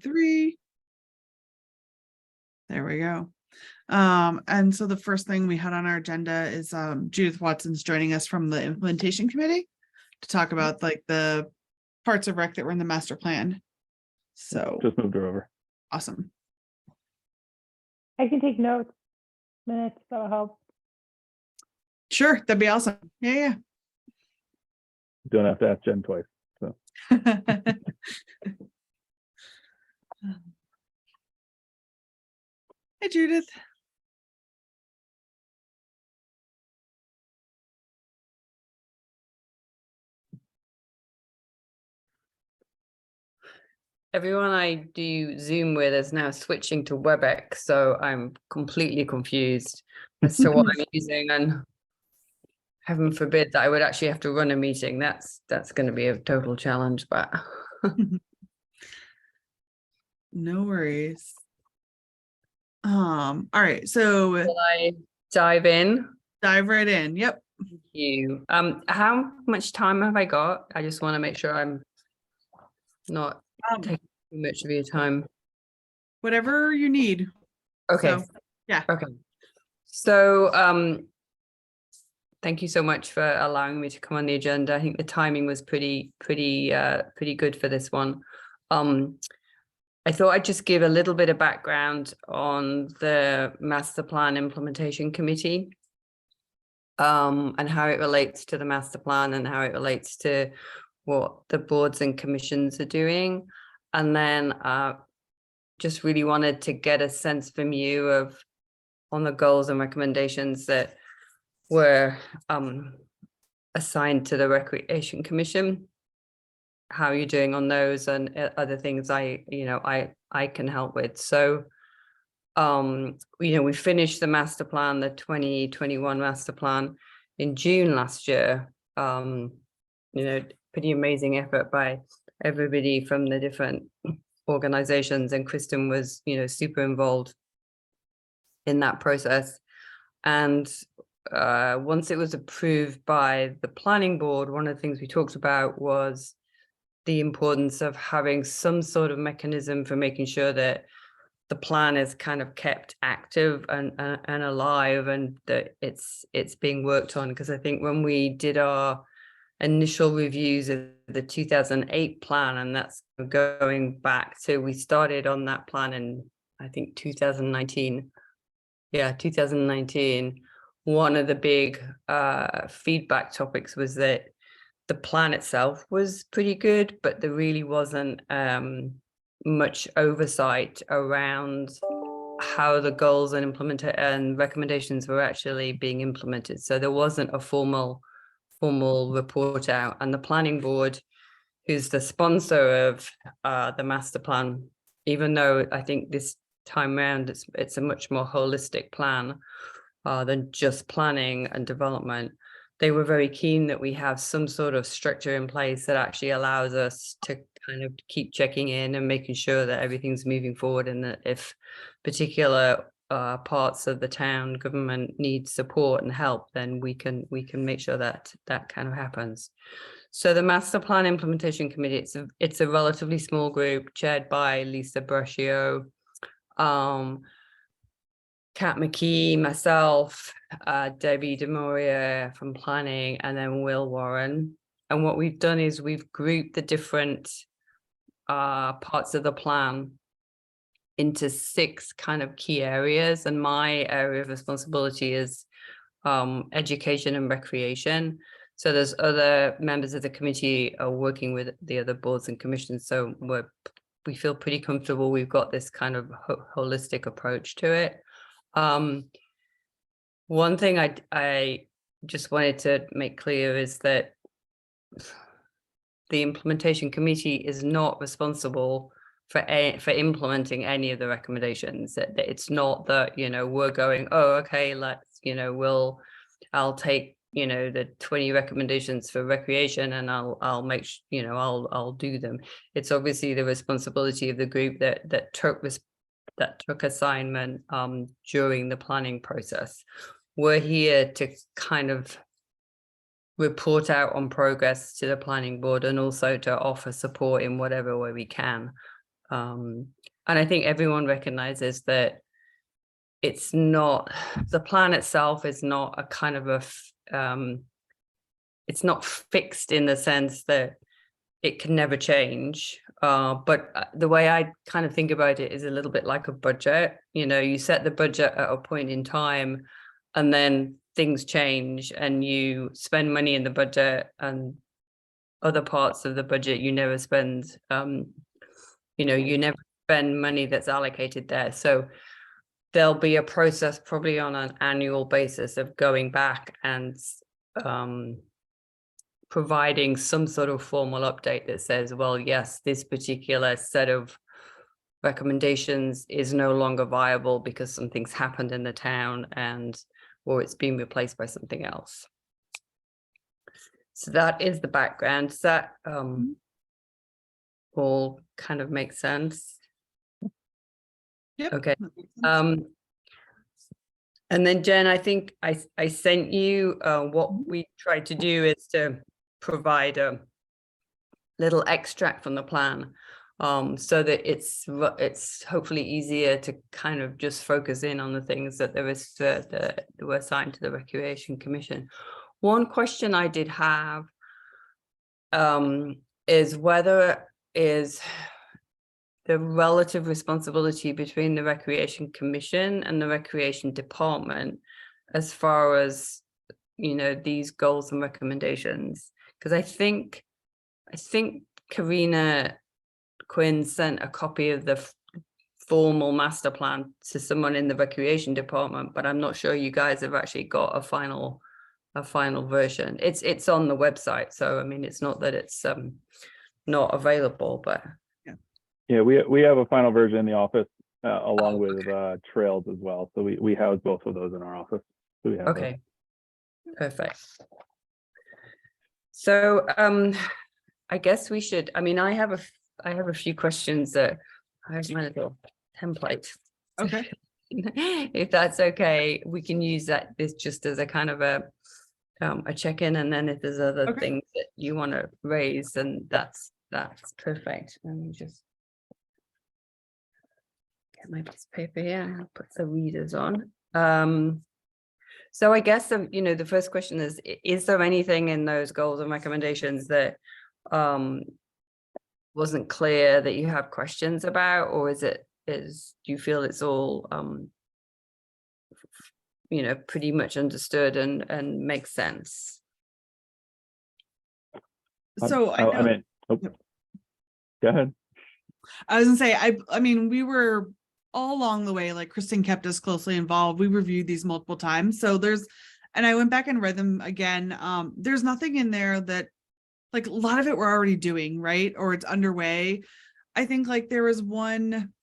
3. There we go. And so the first thing we had on our agenda is Judith Watson's joining us from the implementation committee to talk about like the parts of rec that were in the master plan. So Just moved her over. awesome. I can take notes, minutes, that'll help. Sure, that'd be awesome. Yeah, Don't have to ask Jen twice. So yeah. Hey, Judith. Everyone I do Zoom with is now switching to WebEx, so I'm completely confused as to what I'm using, and heaven forbid that I would actually have to run a meeting. That's going to be a total challenge, but No worries. All right, so will I dive in? dive right in. Yep. Thank you. How much time have I got? I just want to make sure I'm not taking too much of your time. Whatever you need. Okay. So, yeah. Okay. So thank you so much for allowing me to come on the agenda. I think the timing was pretty good for this one. I thought I'd just give a little bit of background on the Master Plan Implementation Committee, and how it relates to the master plan and how it relates to what the boards and commissions are doing. And then just really wanted to get a sense from you of on the goals and recommendations that were assigned to the Recreation Commission, how you're doing on those and other things I can help with. So we finished the master plan, the 2021 master plan in June last year. Pretty amazing effort by everybody from the different organizations, and Kristen was super involved in that process. And once it was approved by the planning board, one of the things we talked about was the importance of having some sort of mechanism for making sure that the plan is kind of kept active and alive, and that it's being worked on. Because I think when we did our initial reviews of the 2008 plan, and that's going back to, we started on that plan in I think 2019. Yeah, 2019. One of the big feedback topics was that the plan itself was pretty good, but there really wasn't much oversight around how the goals and recommendations were actually being implemented. So there wasn't a formal report out, and the planning board, who's the sponsor of the master plan, even though I think this time around it's a much more holistic plan than just planning and development, they were very keen that we have some sort of structure in place that actually allows us to kind of keep checking in and making sure that everything's moving forward, and that if particular parts of the town government need support and help, then we can make sure that kind of happens. So the Master Plan Implementation Committee, it's a relatively small group chaired by Lisa Braccio, Kat McKee, myself, Debbie DeMoria from planning, and then Will Warren. And what we've done is we've grouped the different parts of the plan into 6 kind of key areas. And my area of responsibility is education and recreation. So there's other members of the committee are working with the other boards and commissions. So we feel pretty comfortable. We've got this kind of holistic approach to it. One thing I just wanted to make clear is that the implementation committee is not responsible for implementing any of the recommendations. That it's not that we're going, oh, okay, let's I'll take the 20 recommendations for recreation and I'll make I'll do them. It's obviously the responsibility of the group that took assignment during the planning process. We're here to kind of report out on progress to the planning board and also to offer support in whatever way we can. And I think everyone recognizes that it's not, the plan itself is not a kind of it's not fixed in the sense that it can never change. But the way I kind of think about it is a little bit like a budget. You know, you set the budget at a point in time, and then things change, and you spend money in the budget, and other parts of the budget you never spend. You know, you never spend money that's allocated there. So there'll be a process probably on an annual basis of going back and providing some sort of formal update that says, well, yes, this particular set of recommendations is no longer viable because something's happened in the town, and or it's been replaced by something else. So that is the background. Does that all kind of make sense? Yep. Okay. that makes sense. And then Jen, I think I sent you what we tried to do is to provide a little extract from the plan, so that it's hopefully easier to kind of just focus in on the things that that were assigned to the Recreation Commission. One question I did have is whether is the relative responsibility between the Recreation Commission and the Recreation Department as far as, you know, these goals and recommendations. Because I think Karina Quinn sent a copy of the formal master plan to someone in the Recreation Department, but I'm not sure you guys have actually got a final version. It's on the website, so I mean, it's not that it's not available, but Yeah, we have a final version in the office along Oh, with trails as well. So we house both of those in our office. So we have those. okay, perfect. So I guess we should, I mean, I have a few questions that I have my little template. Okay. If that's okay, we can use this just as a kind of a check-in, and then if there's other Okay. things that you want to raise, then that's perfect. Let me just get my piece of paper here. I'll put the readers on. So I guess the first question is there anything in those goals and recommendations that wasn't clear that you have questions about, or do you feel it's all pretty much understood and makes sense? So I know, mean, go ahead. I was gonna say, I mean, we were all along the way, like Kristen kept us closely involved. We reviewed these multiple times. So and I went back and read them again. There's nothing in there that, like, a lot of it we're already doing, right? Or it's underway. I think like there was one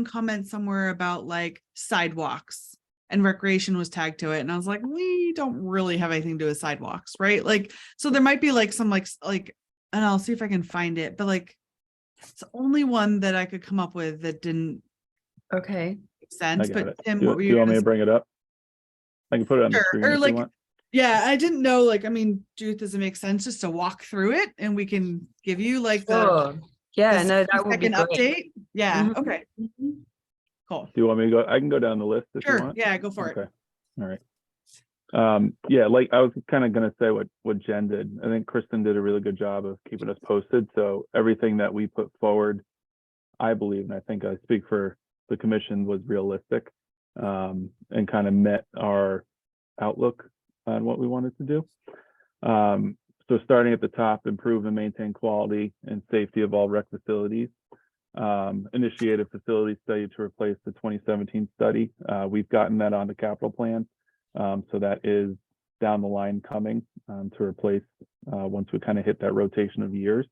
comment somewhere about like sidewalks, and recreation was tagged to it. And I was like, we don't really have anything to do with sidewalks, right? Like, so there might be like some like, and I'll see if I can find it, but like, it's the only one that I could come up with that didn't Okay. make sense. I got But it. Tim, Do what were you you want me gonna to bring it up? I can put it on the Sure, screen or if like- you want. Yeah, I didn't know, like, I mean, Judith, does it make sense just to walk through it and we can give you like the Sure. Yeah, the no, that would be second great. update? Yeah, Mhm. okay, cool. Do you want me to go? I can go down the list if you Sure, want. yeah, go for it. Okay. All right. Yeah, like I was kind of going to say what Jen did. I think Kristen did a really good job of keeping us posted. So everything that we put forward, I believe, and I think I speak for the commission, was realistic and kind of met our outlook on what we wanted to do. So starting at the top, improve and maintain quality and safety of all rec facilities. Initiate a facility study to replace the 2017 study. We've gotten that on the capital plan. So that is down the line coming to replace once we kind of hit that rotation of years.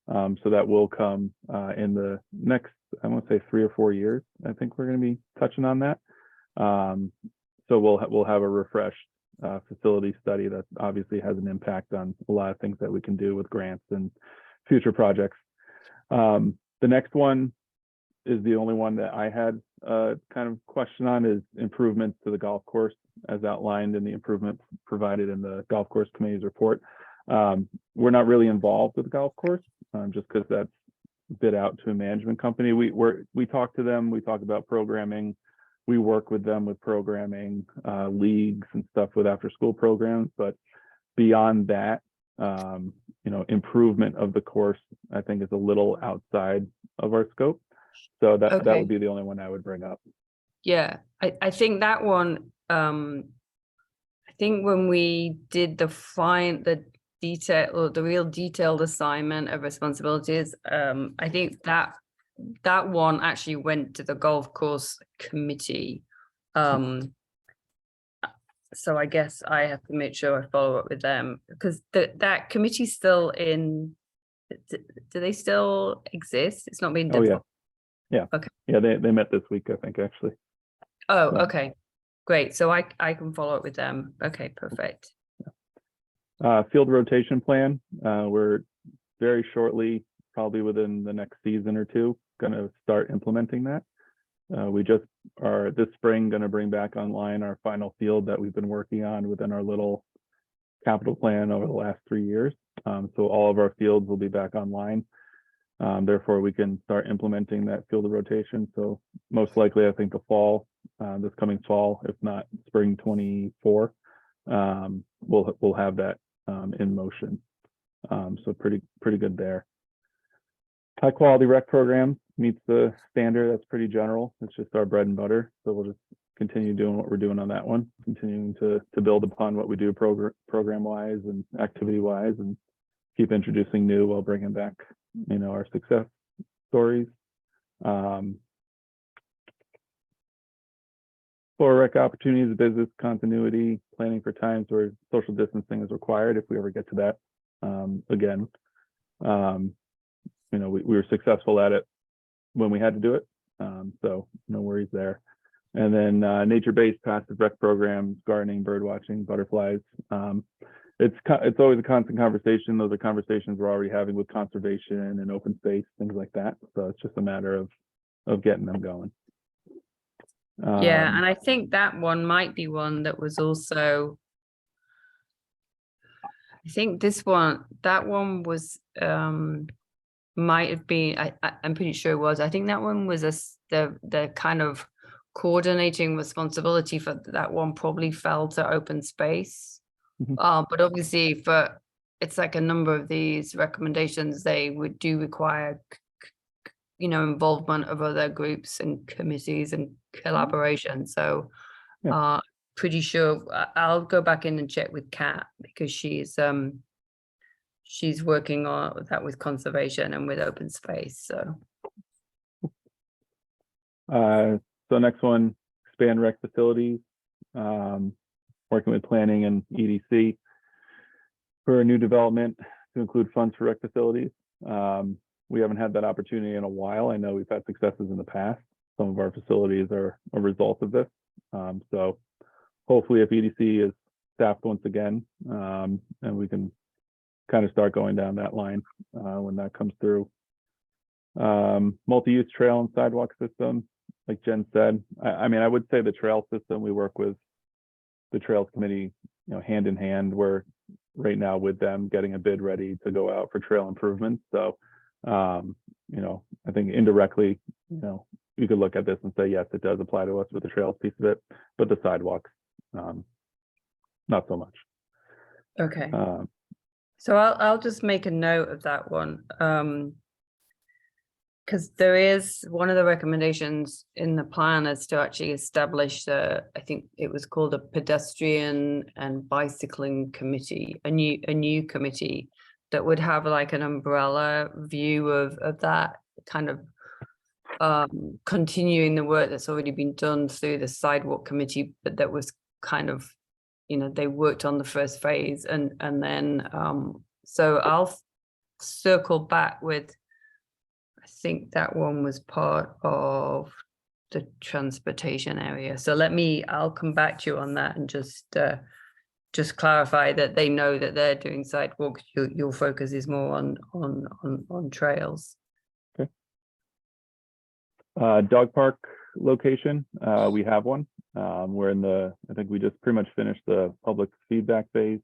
So that will come in the next, I want to say 3 or 4 years. I think we're going to be touching on that. So we'll have a refreshed facility study that obviously has an impact on a lot of things that we can do with grants and future projects. The next one is the only one that I had a kind of question on, is improvements to the golf course as outlined in the improvement provided in the golf course committee's report. We're not really involved with the golf course just because that's bid out to a management company. We talk to them, we talk about programming, we work with them with programming, leagues and stuff with after school programs, but beyond that, improvement of the course, I think, is a little outside of our scope. So that Okay. would be the only one I would bring up. Yeah, I think that one, I think when we did the detail or the real detailed assignment of responsibilities, I think that one actually went to the golf course committee. So I guess I have to make sure I follow up with them, because that committee's still in, do they still exist? It's not been Oh, yeah. developed. Yeah. Okay. Yeah, they met this week, I think, actually. Oh, So- okay, great. So I can follow up with them. Okay, perfect. Field rotation plan, we're very shortly, probably within the next season or two, going to start implementing that. We just are this spring going to bring back online our final field that we've been working on within our little capital plan over the last 3 years. So all of our fields will be back online. Therefore, we can start implementing that field rotation. So most likely, I think the fall, this coming fall, if not spring 24, we'll have that in motion. So pretty good there. High quality rec program meets the standard. That's pretty general. It's just our bread and butter. So we'll just continue doing what we're doing on that one, continuing to build upon what we do program wise and activity wise, and keep introducing new while bringing back, our success stories. For rec opportunities, business continuity, planning for times where social distancing is required, if we ever get to that. Again, we were successful at it when we had to do it. So no worries there. And then nature-based passive rec programs, gardening, bird watching, butterflies. It's always a constant conversation. Those are conversations we're already having with conservation and open space, things like that. So it's just a matter of getting them going. Yeah, and I think that one might be one that was also, I think that one was, might have been, I'm pretty sure it was, I think that one was the kind of coordinating responsibility for that one probably fell to open space. Mhm. But obviously it's like a number of these recommendations, they would require involvement of other groups and committees and collaboration. So Yeah. pretty sure I'll go back in and check with Kat, because she's working on that with conservation and with open space. So so next one, expand rec facilities, working with planning and EDC for a new development to include funds for rec facilities. We haven't had that opportunity in a while. I know we've had successes in the past. Some of our facilities are a result of this. So hopefully if EDC is staffed once again, and we can kind of start going down that line when that comes through. Multi-use trail and sidewalk system, like Jen said. I mean, I would say the trail system, we work with the Trails Committee, hand in hand. We're right now with them getting a bid ready to go out for trail improvements. So, I think indirectly, you could look at this and say, yes, it does apply to us with the trails piece of it, but the sidewalks, not so much. okay. So I'll just make a note of that one. Because there is one of the recommendations in the plan is to actually establish I think it was called a pedestrian and bicycling committee, a new committee that would have like an umbrella view of that kind of continuing the work that's already been done through the sidewalk committee, but that was kind of, they worked on the first phase and then so I'll circle back with, I think that one was part of the transportation area. So I'll come back to you on that and just clarify that they know that they're doing sidewalks. Your focus is more on trails. Okay. Dog park location, we have one. We're I think we just pretty much finished the public feedback phase.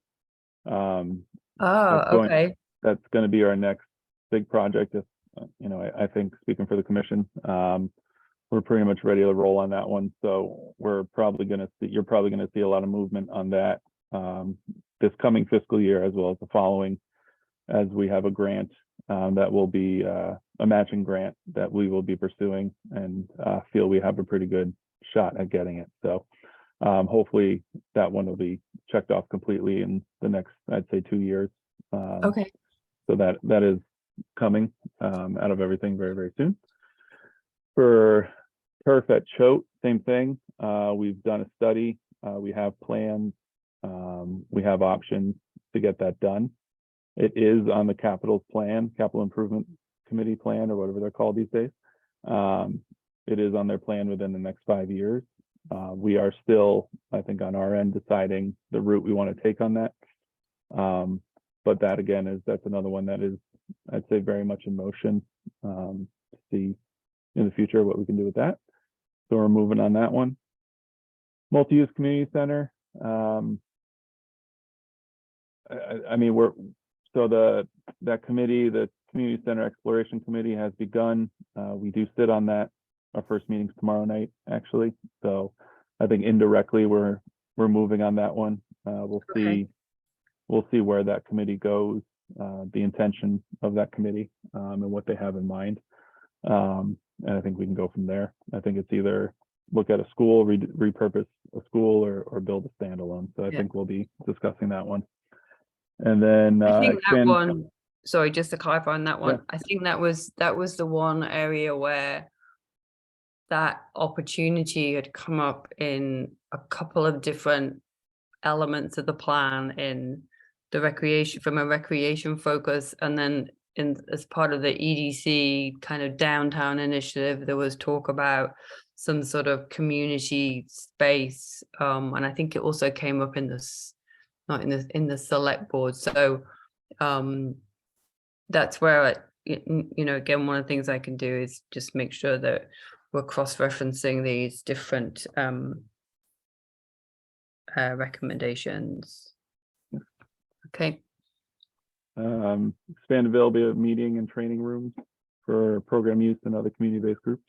Okay. That's going to be our next big project, I think speaking for the commission, we're pretty much ready to roll on that one. So you're probably going to see a lot of movement on that this coming fiscal year as well as the following, as we have a grant that will be a matching grant that we will be pursuing and feel we have a pretty good shot at getting it. So hopefully that one will be checked off completely in the next, I'd say, 2 years. Okay. So that is coming out of everything very, very soon. For turf at Choate, same thing. We've done a study. We have plans. We have options to get that done. It is on the capital improvement committee plan, or whatever they're called these days. It is on their plan within the next 5 years. We are still, I think, on our end deciding the route we want to take on that. But that again that's another one that is, I'd say, very much in motion to see in the future what we can do with that. So we're moving on that one. Multi-use community center. I mean, that committee, the community center exploration committee, has begun. We do sit on that. Our first meeting's tomorrow night, actually. So I think indirectly we're moving on that one. We'll see where that committee goes, the intention of that committee, and what they have in mind. And I think we can go from there. I think it's either look at a school, repurpose a school, or build a standalone. So I think we'll be discussing that one. And then I think that one, sorry, just to clarify on that one, I think that was the one area where that opportunity had come up in a couple of different elements of the plan, in the recreation, from a recreation focus, and then as part of the EDC kind of downtown initiative, there was talk about some sort of community space, and I think it also came up in this, not in the select board. So that's where again, one of the things I can do is just make sure that we're cross-referencing these different recommendations. Okay. Expand availability of meeting and training rooms for program use and other community-based groups.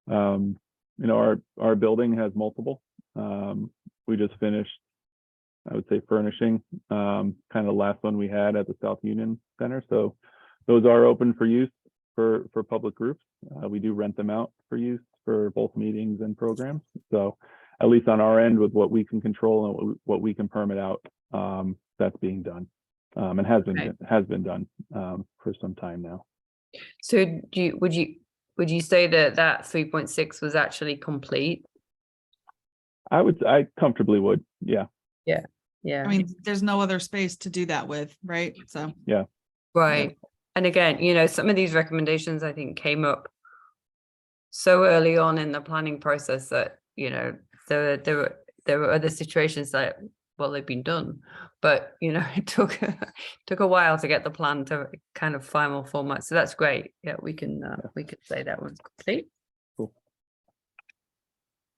Our building has multiple. We just finished, I would say, furnishing kind of the last one we had at the South Union Center. So those are open for use for public groups. We do rent them out for use for both meetings and programs. So at least on our end, with what we can control and what we can permit out, that's being done. And has been done for some time now. So would you say that 3.6 was actually complete? I comfortably would. Yeah. I mean, there's no other space to do that with, right? So right. And again, some of these recommendations I think came up so early on in the planning process that there were other situations that, well, they've been done, but it took a while to get the plan to kind of final format. So that's great. Yeah, we can say that one's complete. Cool.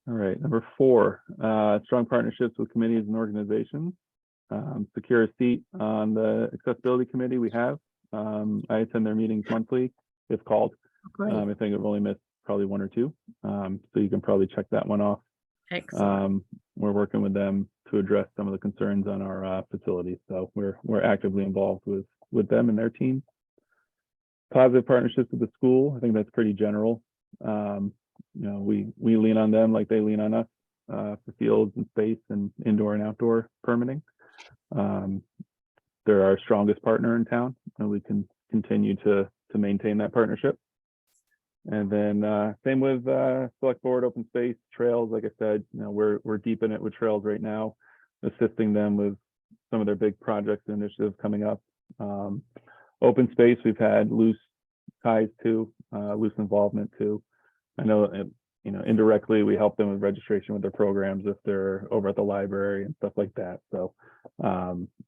All right, number 4, strong partnerships with committees and organizations. Secure a seat on the accessibility committee we have. I attend their meetings monthly if called. I think I've only missed probably 1 or 2. So you can probably check that one off. Excellent. We're working with them to address some of the concerns on our facilities. So we're actively involved with them and their team. Positive partnerships with the school. I think that's pretty general. We lean on them like they lean on us for fields and space and indoor and outdoor permitting. They're our strongest partner in town, and we can continue to maintain that partnership. And then same with select board, open space, trails. Like I said, we're deep in it with trails right now, assisting them with some of their big projects and initiatives coming up. Open space, we've had loose ties to, loose involvement too. I know, indirectly we help them with registration with their programs if they're over at the library and stuff like that. So,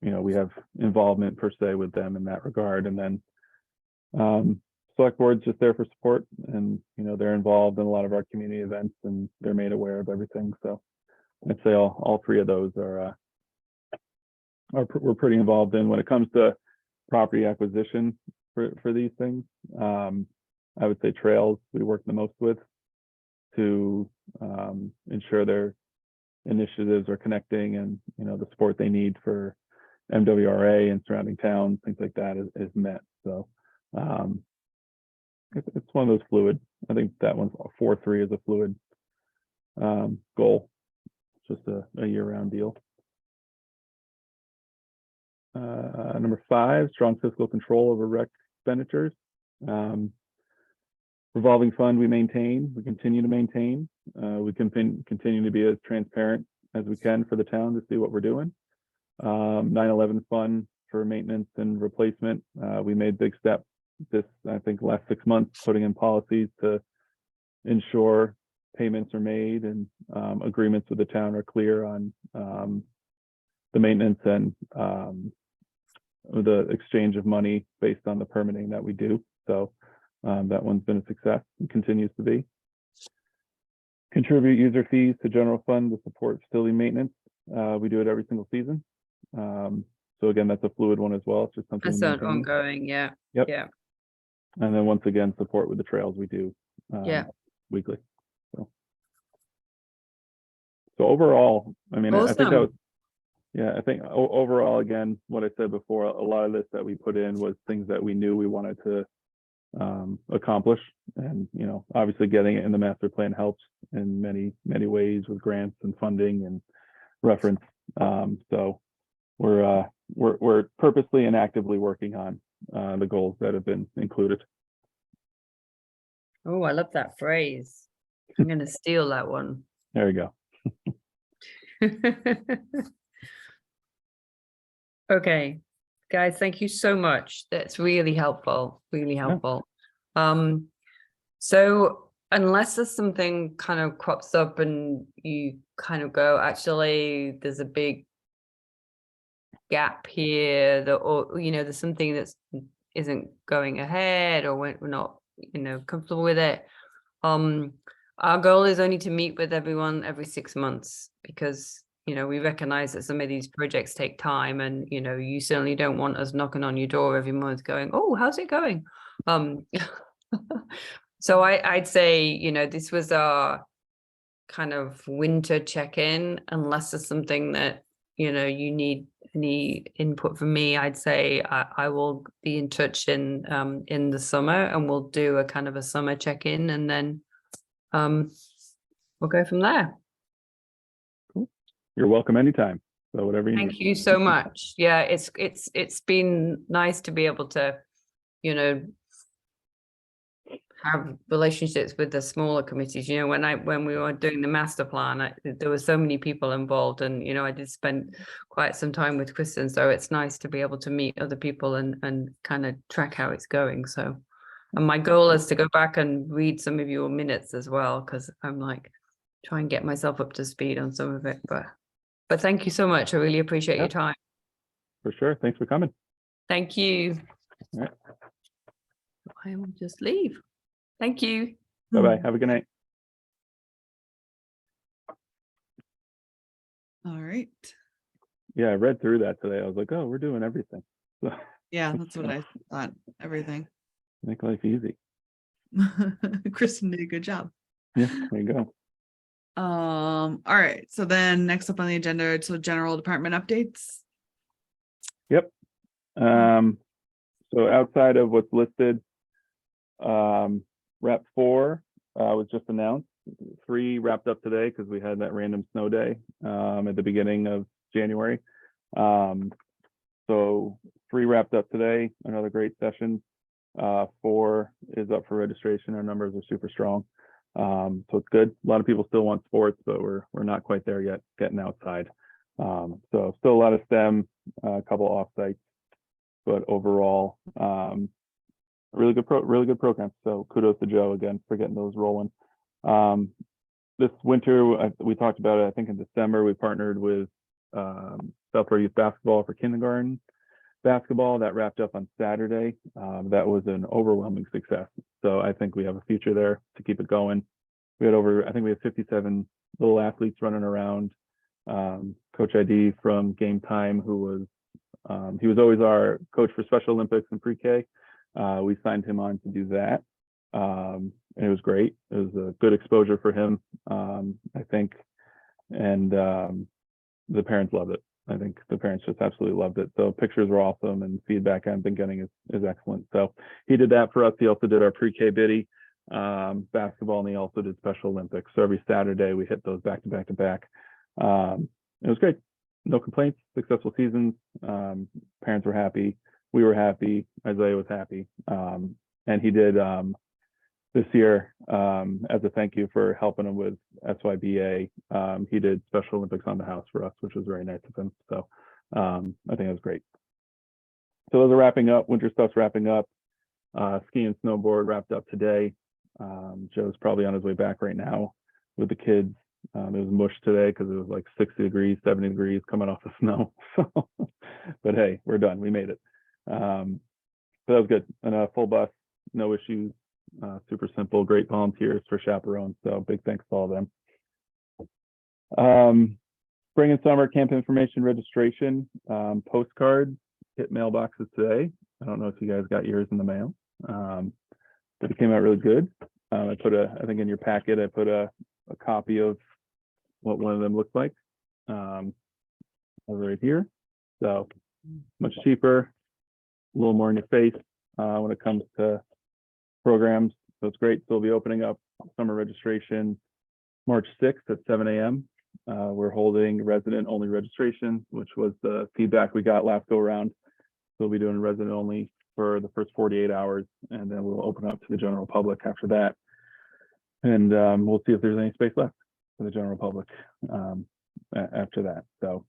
we have involvement per se with them in that regard. And then select board's just there for support, and they're involved in a lot of our community events and they're made aware of everything. So I'd say all 3 of those are we're pretty involved in. When it comes to property acquisition, for these things. I would say trails we work the most with to ensure their initiatives are connecting and, you know, the support they need for MWRA and surrounding towns, things like that is met. So it's one of those fluid. I think that one's 4-3 is a fluid goal. It's just a year-round deal. Number 5, strong fiscal control over rec expenditures. Revolving fund we continue to maintain. We continue to be as transparent as we can for the town to see what we're doing. 9/11 fund for maintenance and replacement. We made big steps this, I think, last 6 months, putting in policies to ensure payments are made and agreements with the town are clear on the maintenance and the exchange of money based on the permitting that we do. So that one's been a success and continues to be. Contribute user fees to general fund to support facility maintenance. We do it every single season. So again, that's a fluid one as well. It's just something That's we an maintain. ongoing, yeah. Yep. Yeah. And then once again, support with the trails we do Yeah. weekly. So overall, I mean, I think that was, Awesome. yeah, I think overall, again, what I said before, a lot of this that we put in was things that we knew we wanted to accomplish. And, you know, obviously getting it in the master plan helps in many ways with grants and funding and reference. So we're purposely and actively working on the goals that have been included. Oh, I love that phrase. I'm going to steal that one. There you go. Okay, guys, thank you so much. That's really helpful, really helpful. So unless there's something kind of crops up and you kind of go, actually, there's a big gap here that, or, you know, there's something that's isn't going ahead or we're not, you know, comfortable with it. Our goal is only to meet with everyone every 6 months because, you know, we recognize that some of these projects take time and, you know, you certainly don't want us knocking on your door every month going, oh, how's it going? So I'd say, you know, this was our kind of winter check-in, unless there's something that, you know, you need any input from me. I'd say I will be in touch in the summer and we'll do a kind of a summer check-in and then we'll go from there. Cool. You're welcome anytime. So whatever you need. Thank you so much. Yeah, it's been nice to be able to, you know, have relationships with the smaller committees. You know, when we were doing the master plan, there were so many people involved, and you know, I did spend quite some time with Kristen, so it's nice to be able to meet other people and kind of track how it's going. So, and my goal is to go back and read some of your minutes as well, because I'm like try and get myself up to speed on some of it. But thank you so much. I really appreciate your time. For sure. Thanks for coming. Thank you. All right. I will just leave. Thank you. Bye-bye. Have a good night. All right. Yeah, I read through that today. I was like, oh, we're doing everything. So Yeah, that's what I thought. Everything. make life easy. Kristen did a good job. Yeah, there you go. All right. So then next up on the agenda, so general department updates. Yep. So outside of what's listed, Rep 4 was just announced. 3 wrapped up today because we had that random snow day at the beginning of January. So 3 wrapped up today, another great session. 4 is up for registration. Our numbers are super strong. So it's good. A lot of people still want sports, but we're not quite there yet, getting outside. So still a lot of STEM, a couple offsites, but overall, really good program. So kudos to Joe again for getting those rolling. This winter, we talked about it, I think in December, we partnered with Southborough Youth Basketball for kindergarten basketball. That wrapped up on Saturday. That was an overwhelming success. So I think we have a future there to keep it going. We had I think we had 57 little athletes running around. Coach ID from Game Time, who was, he was always our coach for Special Olympics and pre-K. We signed him on to do that. And it was great. It was a good exposure for him, I think. And the parents loved it. I think the parents just absolutely loved it. So pictures were awesome, and feedback I've been getting is excellent. So he did that for us. He also did our pre-K biddy basketball, and he also did Special Olympics. So every Saturday we hit those back to back to back. It was great. No complaints, successful seasons. Parents were happy. We were happy. Isaiah was happy. And he did this year, as a thank you for helping him with SYBA, he did Special Olympics on the house for us, which was very nice of him. So I think it was great. So those are wrapping up. Winter stuff's wrapping up. Ski and snowboard wrapped up today. Joe's probably on his way back right now with the kids. It was mush today because it was like 60 degrees, 70 degrees coming off the snow. So, but hey, we're done. We made it. So that was good. And a full bus, no issues. Super simple, great volunteers for chaperones. So big thanks to all of them. Spring and summer camp information registration, postcards hit mailboxes today. I don't know if you guys got yours in the mail, but it came out really good. I think in your packet, I put a copy of what one of them looked like over right here. So much cheaper, a little more in your face when it comes to programs. So it's great. So we'll be opening up summer registration March 6th at 7 a.m. We're holding resident only registration, which was the feedback we got last go around. So we'll be doing resident only for the first 48 hours, and then we'll open up to the general public after that. And we'll see if there's any space left for the general public after that. So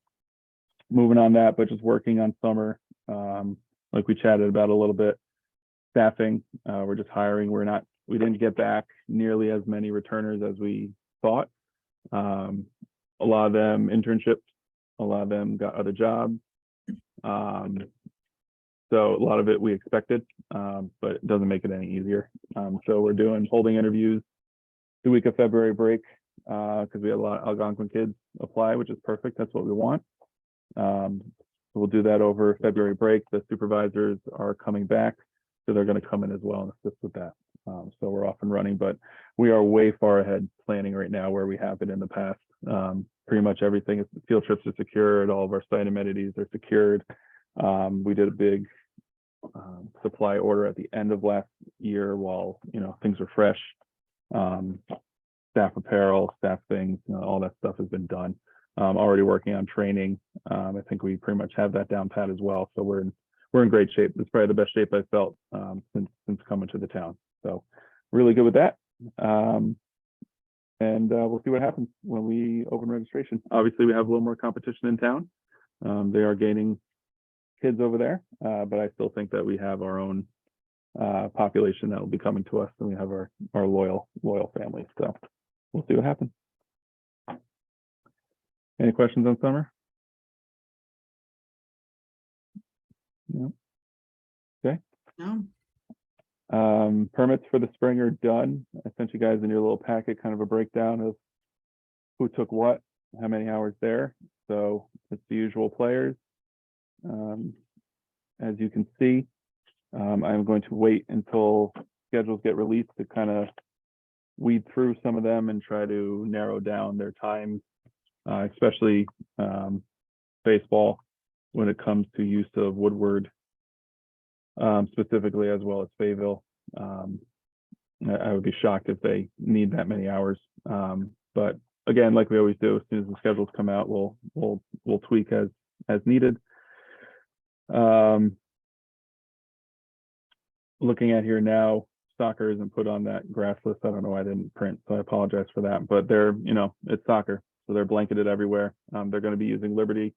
moving on that, but just working on summer, like we chatted about a little bit. Staffing, we're just hiring. We didn't get back nearly as many returners as we thought. A lot of them internships, a lot of them got other jobs. So a lot of it we expected, but it doesn't make it any easier. So we're holding interviews the week of February break because we had a lot of Algonquin kids apply, which is perfect. That's what we want. So we'll do that over February break. The supervisors are coming back, so they're going to come in as well and assist with that. So we're off and running, but we are way far ahead planning right now where we have been in the past. Pretty much everything is, field trips are secured. All of our site amenities are secured. We did a big supply order at the end of last year while, things were fresh. Staff apparel, staff things, all that stuff has been done. Already working on training. I think we pretty much have that down pat as well. So we're in great shape. It's probably the best shape I've felt since coming to the town. So really good with that. And we'll see what happens when we open registration. Obviously, we have a little more competition in town. They are gaining kids over there, but I still think that we have our own population that will be coming to us, and we have our loyal families. So we'll see what happens. Any questions on summer? No. Okay. No. Permits for the spring are done. I sent you guys in your little packet kind of a breakdown of who took what, how many hours there. So it's the usual players. As you can see, I'm going to wait until schedules get released to kind of weed through some of them and try to narrow down their times, especially baseball when it comes to use of Woodward, specifically, as well as Fayetteville. I would be shocked if they need that many hours. But again, like we always do, as soon as the schedules come out, we'll tweak as needed. Looking at here now, soccer isn't put on that grass list. I don't know why I didn't print, so I apologize for that. But they're, it's soccer, so they're blanketed everywhere. They're going to be using Liberty,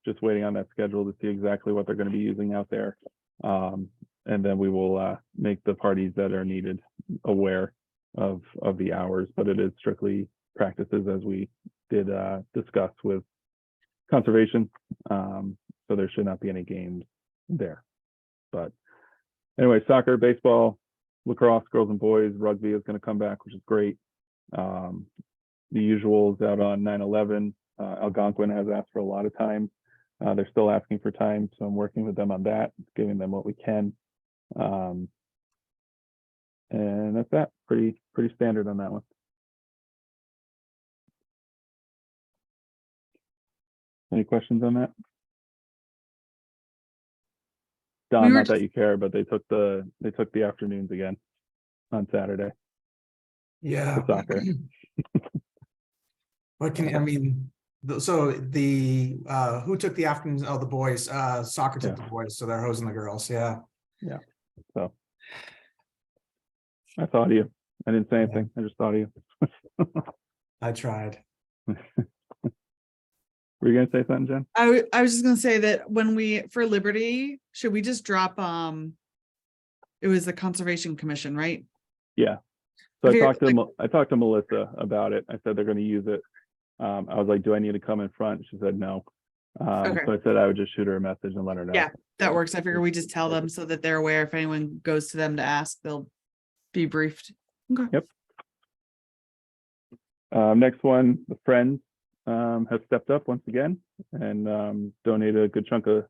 just waiting on that schedule to see exactly what they're going to be using out there. And then we will make the parties that are needed aware of the hours, but it is strictly practices as we did discuss with conservation. So there should not be any games there. But anyway, soccer, baseball, lacrosse, girls and boys, rugby is going to come back, which is great. The usuals out on 9/11. Algonquin has asked for a lot of time. They're still asking for time, so I'm working with them on that, giving them what we can. And that's that. Pretty standard on that one. Any questions on that? Don, were not that you care, but they took the afternoons again on Saturday Yeah. for soccer. What can, I mean, so the, who took the afternoons? Oh, the boys, soccer took the boys, so they're hosing the girls, yeah. So I thought of you. I didn't say Yeah. anything. I just thought of you. I tried. Were you gonna say something, Jen? I was just gonna say that when we, for Liberty, should we just drop, it was the Conservation Commission, right? Yeah. So I I figured, talked to I talked to Melissa about it. I said they're going to use it. I was like, "Do I need to come in front?" She said no. Okay. So I said I would just shoot her a message and let her know. Yeah, that works. I figure we just tell them so that they're aware. If anyone goes to them to ask, they'll be briefed. Okay. Next one, the Friends have stepped up once again and donated a good chunk of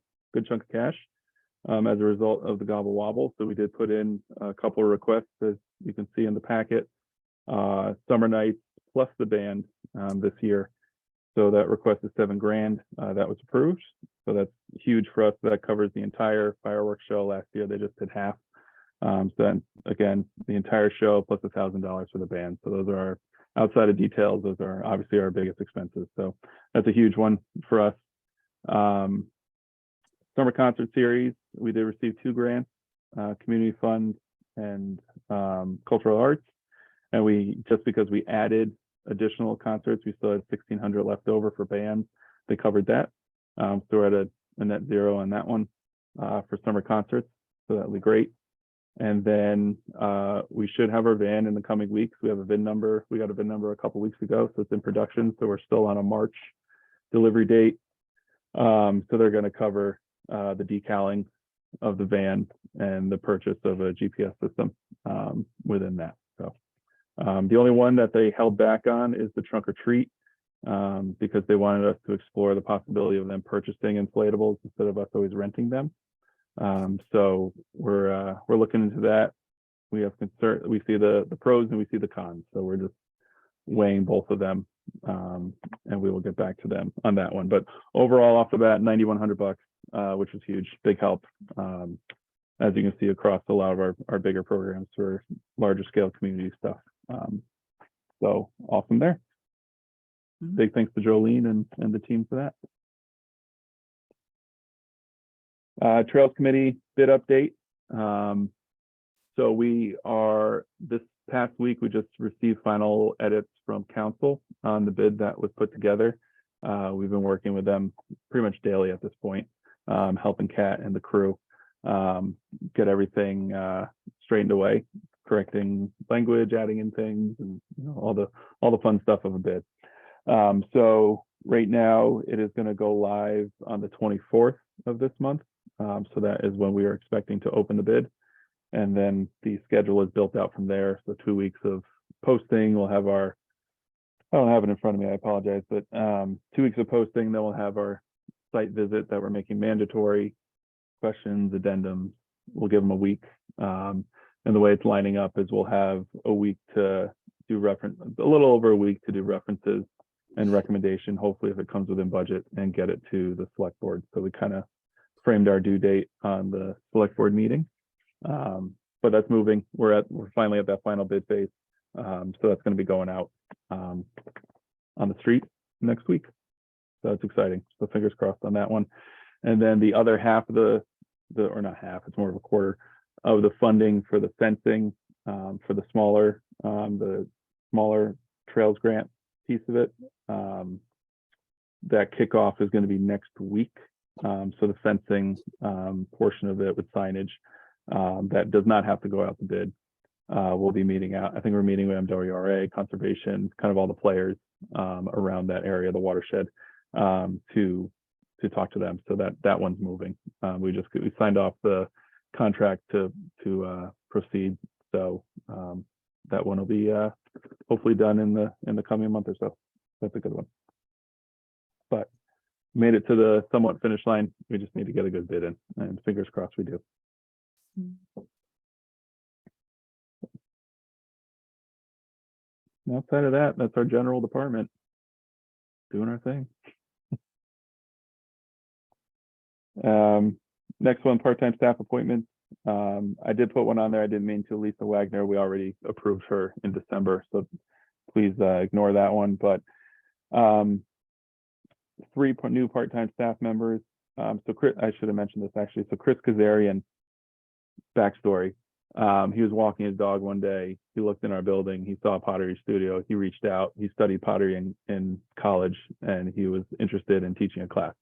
cash as a result of the Gobble Wobble. So we did put in a couple of requests, as you can see in the packet. Summer nights plus the band this year. So that request is $7,000. That was approved. So that's huge for us. That covers the entire fireworks show. Last year they just did half. So then again, the entire show plus $1,000 for the band. So those are our, outside of details, those are obviously our biggest expenses. So that's a huge one for us. Summer concert series, we did receive 2 grants, community fund and cultural arts. And we, just because we added additional concerts, we still had 1,600 left over for bands. They covered that. So we're at a net zero on that one for summer concerts. So that'll be great. And then we should have our van in the coming weeks. We have a VIN number. We got a VIN number a couple weeks ago, so it's in production. So we're still on a March delivery date. So they're going to cover the decaling of the van and the purchase of a GPS system within that. So the only one that they held back on is the trunk or treat because they wanted us to explore the possibility of them purchasing inflatables instead of us always renting them. So we're looking into that. We have concern. We see the pros and we see the cons. So we're just weighing both of them, and we will get back to them on that one. But overall, off the bat, $9,100, which was huge, big help. As you can see across a lot of our bigger programs for larger scale community stuff. So awesome there. Mhm. Big thanks to Jolene and the team for that. Trails Committee bid update. So we are, this past week, we just received final edits from council on the bid that was put together. We've been working with them pretty much daily at this point, helping Kat and the crew get everything straightened away, correcting language, adding in things, and all the fun stuff of a bid. So right now it is going to go live on the 24th of this month. So that is when we are expecting to open the bid. And then the schedule is built out from there. So 2 weeks of posting, we'll have our, I don't have it in front of me, I apologize, but 2 weeks of posting, then we'll have our site visit that we're making mandatory, questions, addendums. We'll give them a week. And the way it's lining up is we'll have a week to do reference, a little over a week to do references and recommendation, hopefully if it comes within budget, and get it to the select board. So we kind of framed our due date on the select board meeting. But that's moving. We're finally at that final bid phase. So that's going to be going out on the street next week. So that's exciting. So fingers crossed on that one. And then the other half of the or not half, it's more of a quarter of the funding for the fencing for the smaller trails grant piece of it. That kickoff is going to be next week. So the fencing portion of it with signage that does not have to go out to bid. We'll be meeting out. I think we're meeting with MWRA, conservation, kind of all the players around that area, the watershed, to talk to them. So that one's moving. We signed off the contract to proceed. So that one will be hopefully done in the coming month or so. That's a good one. But made it to the somewhat finish line. We just need to get a good bid in, and fingers crossed we do. outside of that, that's our general department doing our thing. Next one, part-time staff appointments. I did put one on there. I didn't mean to. Lisa Wagner, we already approved her in December, so please ignore that one. But new part-time staff members. So Chris, I should have mentioned this actually. So Chris Kazarian, backstory. He was walking his dog one day. He looked in our building. He saw a pottery studio. He reached out. He studied pottery in college, and he was interested in teaching a class.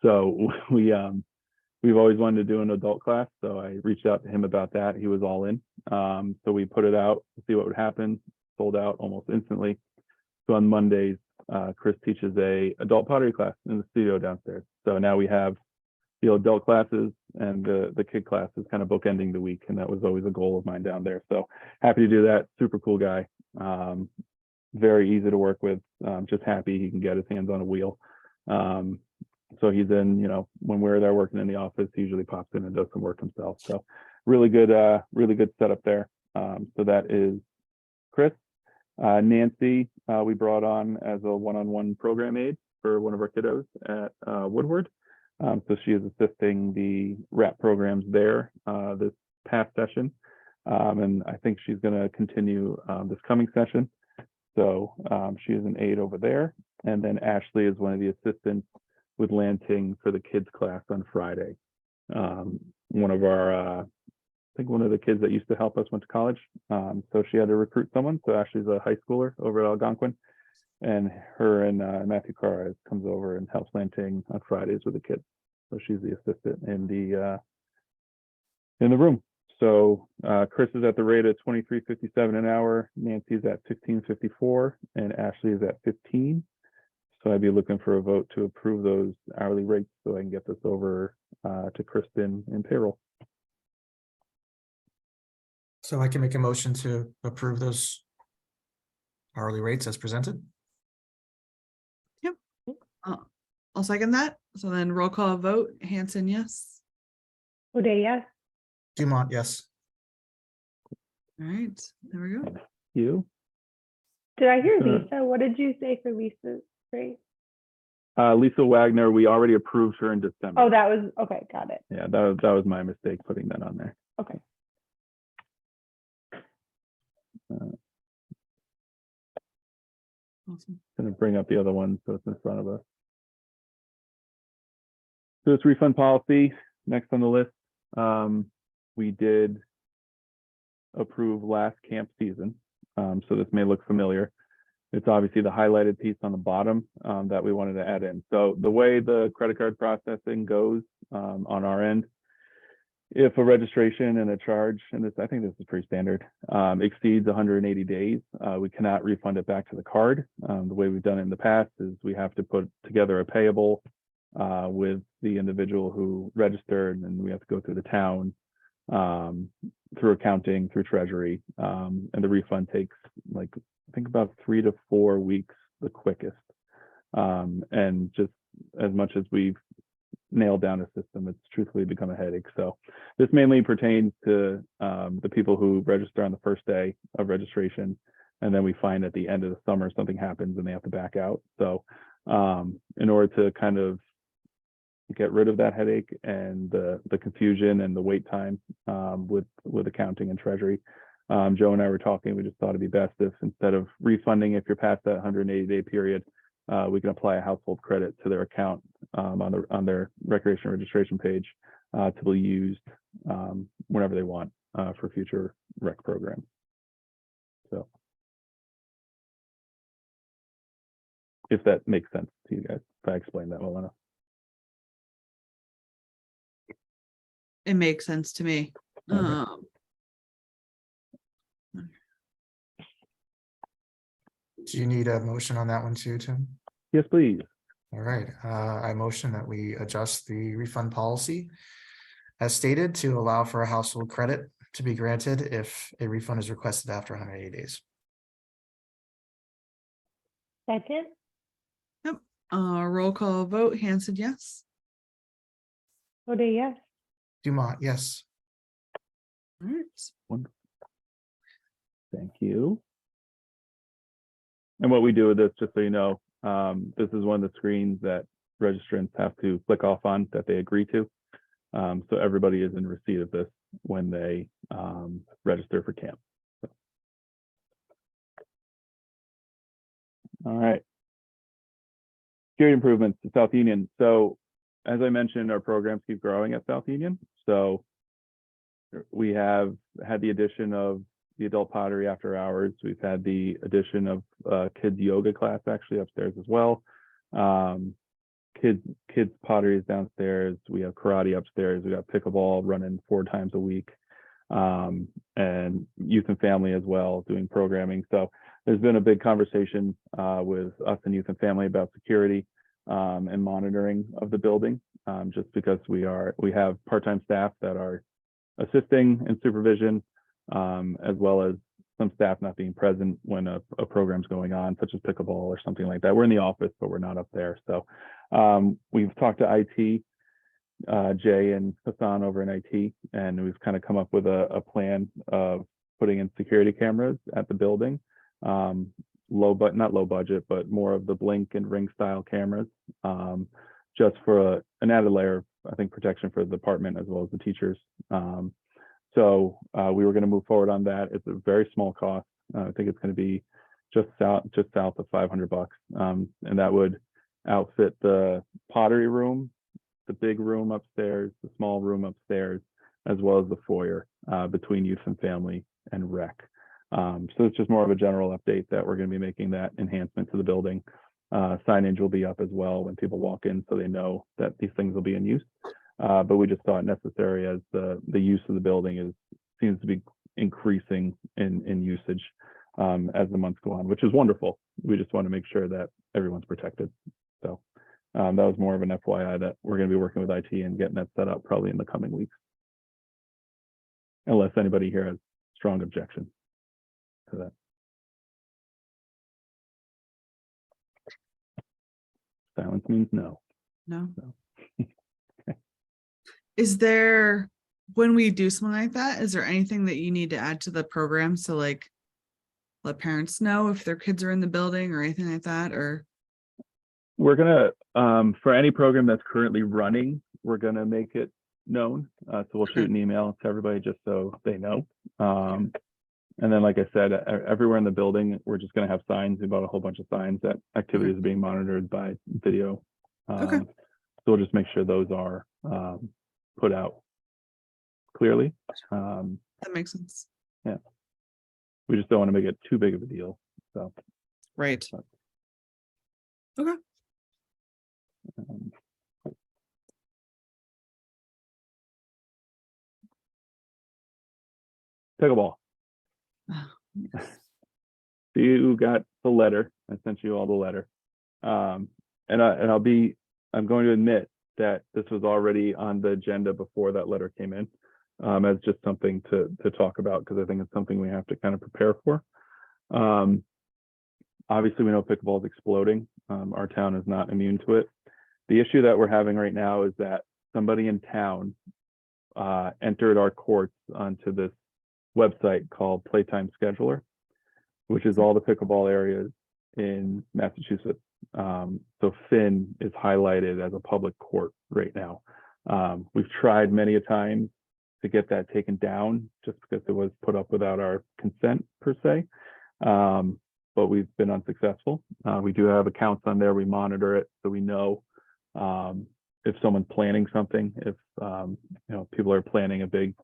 So we've always wanted to do an adult class. So I reached out to him about that. He was all in. So we put it out to see what would happen. Sold out almost instantly. So on Mondays, Chris teaches a adult pottery class in the studio downstairs. So now we have the adult classes and the kid classes kind of bookending the week. And that was always a goal of mine down there. So happy to do that. Super cool guy. Very easy to work with. Just happy he can get his hands on a wheel. So he's in, when we're there working in the office, he usually pops in and does some work himself. So really good setup there. So that is Chris. Nancy, we brought on as a one-on-one program aide for one of our kiddos at Woodward. So she is assisting the RAP programs there this past session. And I think she's going to continue this coming session. So she is an aide over there. And then Ashley is one of the assistants with Lanting for the kids class on Friday. One of our, I think one of the kids that used to help us went to college. So she had to recruit someone. So Ashley's a high schooler over at Algonquin. And her and Matthew Carr comes over and helps Lanting on Fridays with the kids. So she's the assistant in the room. So Chris is at the rate of $23.57 an hour. Nancy's at $15.54 and Ashley is at 15. So I'd be looking for a vote to approve those hourly rates so I can get this over to Kristen in payroll. So I can make a motion to approve those hourly rates as presented. I'll second that. So then roll call vote. Hanson, yes. O'Day, yes. Dumont, yes. All right, there we go. You? Did I hear Sure. Lisa? What did you say for Lisa's rate? Lisa Wagner, we already approved her in December. Oh, that was, okay, got it. Yeah, that was my mistake putting that on there. Okay. Awesome. Gonna bring up the other one so it's in front of us. So it's refund policy next on the list. We did approve last camp season. So this may look familiar. It's obviously the highlighted piece on the bottom that we wanted to add in. So the way the credit card processing goes on our end, if a registration and a charge, and I think this is pretty standard, exceeds 180 days, we cannot refund it back to the card. The way we've done it in the past is we have to put together a payable with the individual who registered, and we have to go through the town, through accounting, through treasury, and the refund takes I think about 3 to 4 weeks, the quickest. And just as much as we've nailed down a system, it's truthfully become a headache. So this mainly pertains to the people who register on the first day of registration, and then we find at the end of the summer something happens and they have to back out. So in order to kind of get rid of that headache and the confusion and the wait time with accounting and treasury, Joe and I were talking. We just thought it'd be best if instead of refunding if you're past that 180-day period, we can apply a household credit to their account on their recreation registration page to be used whenever they want for future rec programs. So if that makes sense to you guys, if I explained that well enough. It makes sense to me. Okay. Do you need a motion on that one too, Tim? Yes, please. All right, I motion that we adjust the refund policy as stated to allow for a household credit to be granted if a refund is requested after 180 days. Second, Roll call vote. Hanson, yes. O'Day, yes. Dumont, yes. All right. Wonderful. Thank you. And what we do with this, just so you know, this is one of the screens that registrants have to click off on that they agree to. So everybody is in receipt of this when they register for camp. All right. Security improvements to South Union. So as I mentioned, our programs keep growing at South Union. So we have had the addition of the adult pottery after hours. We've had the addition of kids yoga class actually upstairs as well. Kids pottery is downstairs. We have karate upstairs. We got pickleball running 4 times a week, and youth and family as well doing programming. So there's been a big conversation with us and youth and family about security and monitoring of the building, just because we have part-time staff that are assisting in supervision, as well as some staff not being present when a program's going on, such as pickleball or something like that. We're in the office, but we're not up there. So we've talked to IT, Jay and Hassan over in IT, and we've kind of come up with a plan of putting in security cameras at the building. Not low budget, but more of the blink and ring style cameras, just for an added layer of, I think, protection for the department as well as the teachers. So we were going to move forward on that. It's a very small cost. I think it's going to be just south of $500, and that would outfit the pottery room, the big room upstairs, the small room upstairs, as well as the foyer between youth and family and rec. So it's just more of a general update that we're going to be making that enhancement to the building. Signage will be up as well when people walk in, so they know that these things will be in use. But we just thought it necessary as the use of the building seems to be increasing in usage as the months go on, which is wonderful. We just want to make sure that everyone's protected. So that was more of an FYI that we're going to be working with IT and getting that set up probably in the coming weeks, unless anybody here has strong objections to that. Silence means no. No. No. Is there, when we do something like that, is there anything that you need to add to the program? So like, let parents know if their kids are in the building or anything like that, or? We're gonna, for any program that's currently running, we're gonna make it known. So we'll shoot an email to everybody just so they know. And then, like I said, everywhere in the building, we're just gonna have signs. We bought a whole bunch of signs that activities are being monitored by video. Okay. So we'll just make sure those are put out clearly. That makes sense. We just don't want to make it too big of a deal. So. Right. Okay. Pickleball. You got the letter. I sent you all the letter. I'm going to admit that this was already on the agenda before that letter came in, as just something to talk about, because I think it's something we have to kind of prepare for. Obviously, we know pickleball is exploding. Our town is not immune to it. The issue that we're having right now is that somebody in town entered our courts onto this website called Playtime Scheduler, which is all the pickleball areas in Massachusetts. So Finn is highlighted as a public court right now. We've tried many a time to get that taken down just because it was put up without our consent per se. But we've been unsuccessful. We do have accounts on there. We monitor it so we know if someone's planning something, if people are planning a big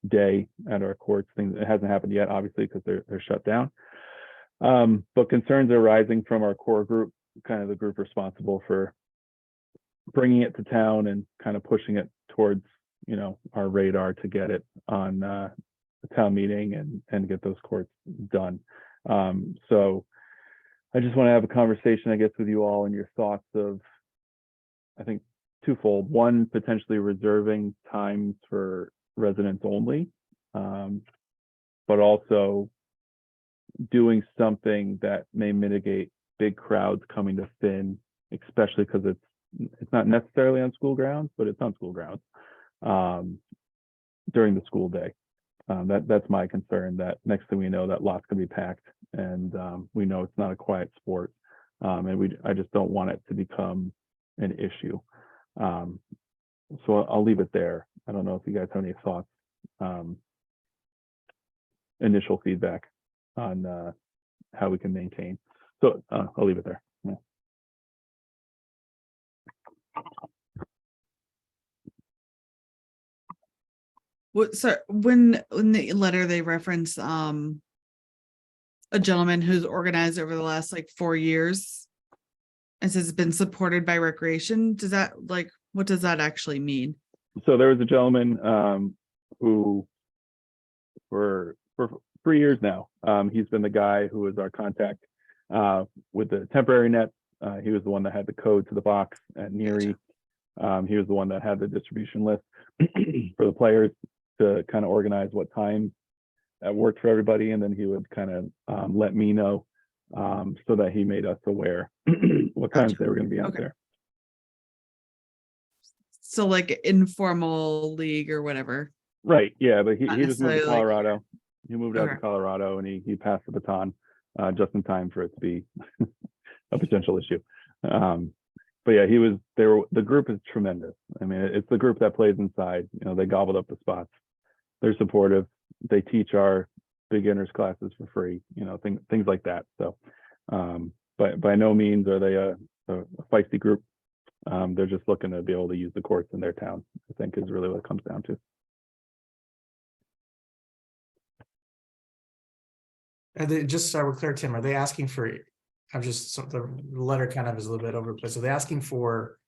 day at our courts. It hasn't happened yet, obviously, because they're shut down. But concerns are rising from our core group, kind of the group responsible for bringing it to town and kind of pushing it towards our radar to get it on the town meeting and get those courts done. So I just want to have a conversation, I guess, with you all and your thoughts of, I think, twofold. One, potentially reserving times for residents only, but also doing something that may mitigate big crowds coming to Finn, especially because it's not necessarily on school grounds, but it's on school grounds during the school day. That's my concern, that next thing we know, that lot's gonna be packed, and we know it's not a quiet sport. And I just don't want it to become an issue. So I'll leave it there. I don't know if you guys have any thoughts, initial feedback on how we can maintain. So I'll leave it there. Yeah. What, so when the letter they reference a gentleman who's organized over the last like 4 years and says it's been supported by recreation, does that like, what does that actually mean? So there was a gentleman who for 3 years now, he's been the guy who was our contact with the temporary nets. He was the one that had the code to the box at Neary. He was the one that had the distribution list for the players to kind of organize what time that worked for everybody, and then he would kind of let me know so that he made us aware what times they were going to be out Okay. there. So like informal league or whatever. Right. Yeah, but he Not just moved to necessarily like- Colorado. He moved out to Okay. Colorado, and he passed the baton just in time for it to be a potential issue. But yeah, the group is tremendous. I mean, it's the group that plays inside. You know, they gobbled up the spots. They're supportive. They teach our beginners classes for free, you know, things like that. So, but by no means are they a feisty group. They're just looking to be able to use the courts in their town, I think is really what it comes down to. Just so we're clear, Tim, are they asking for, the letter kind of is a little bit overplayed. So they're asking for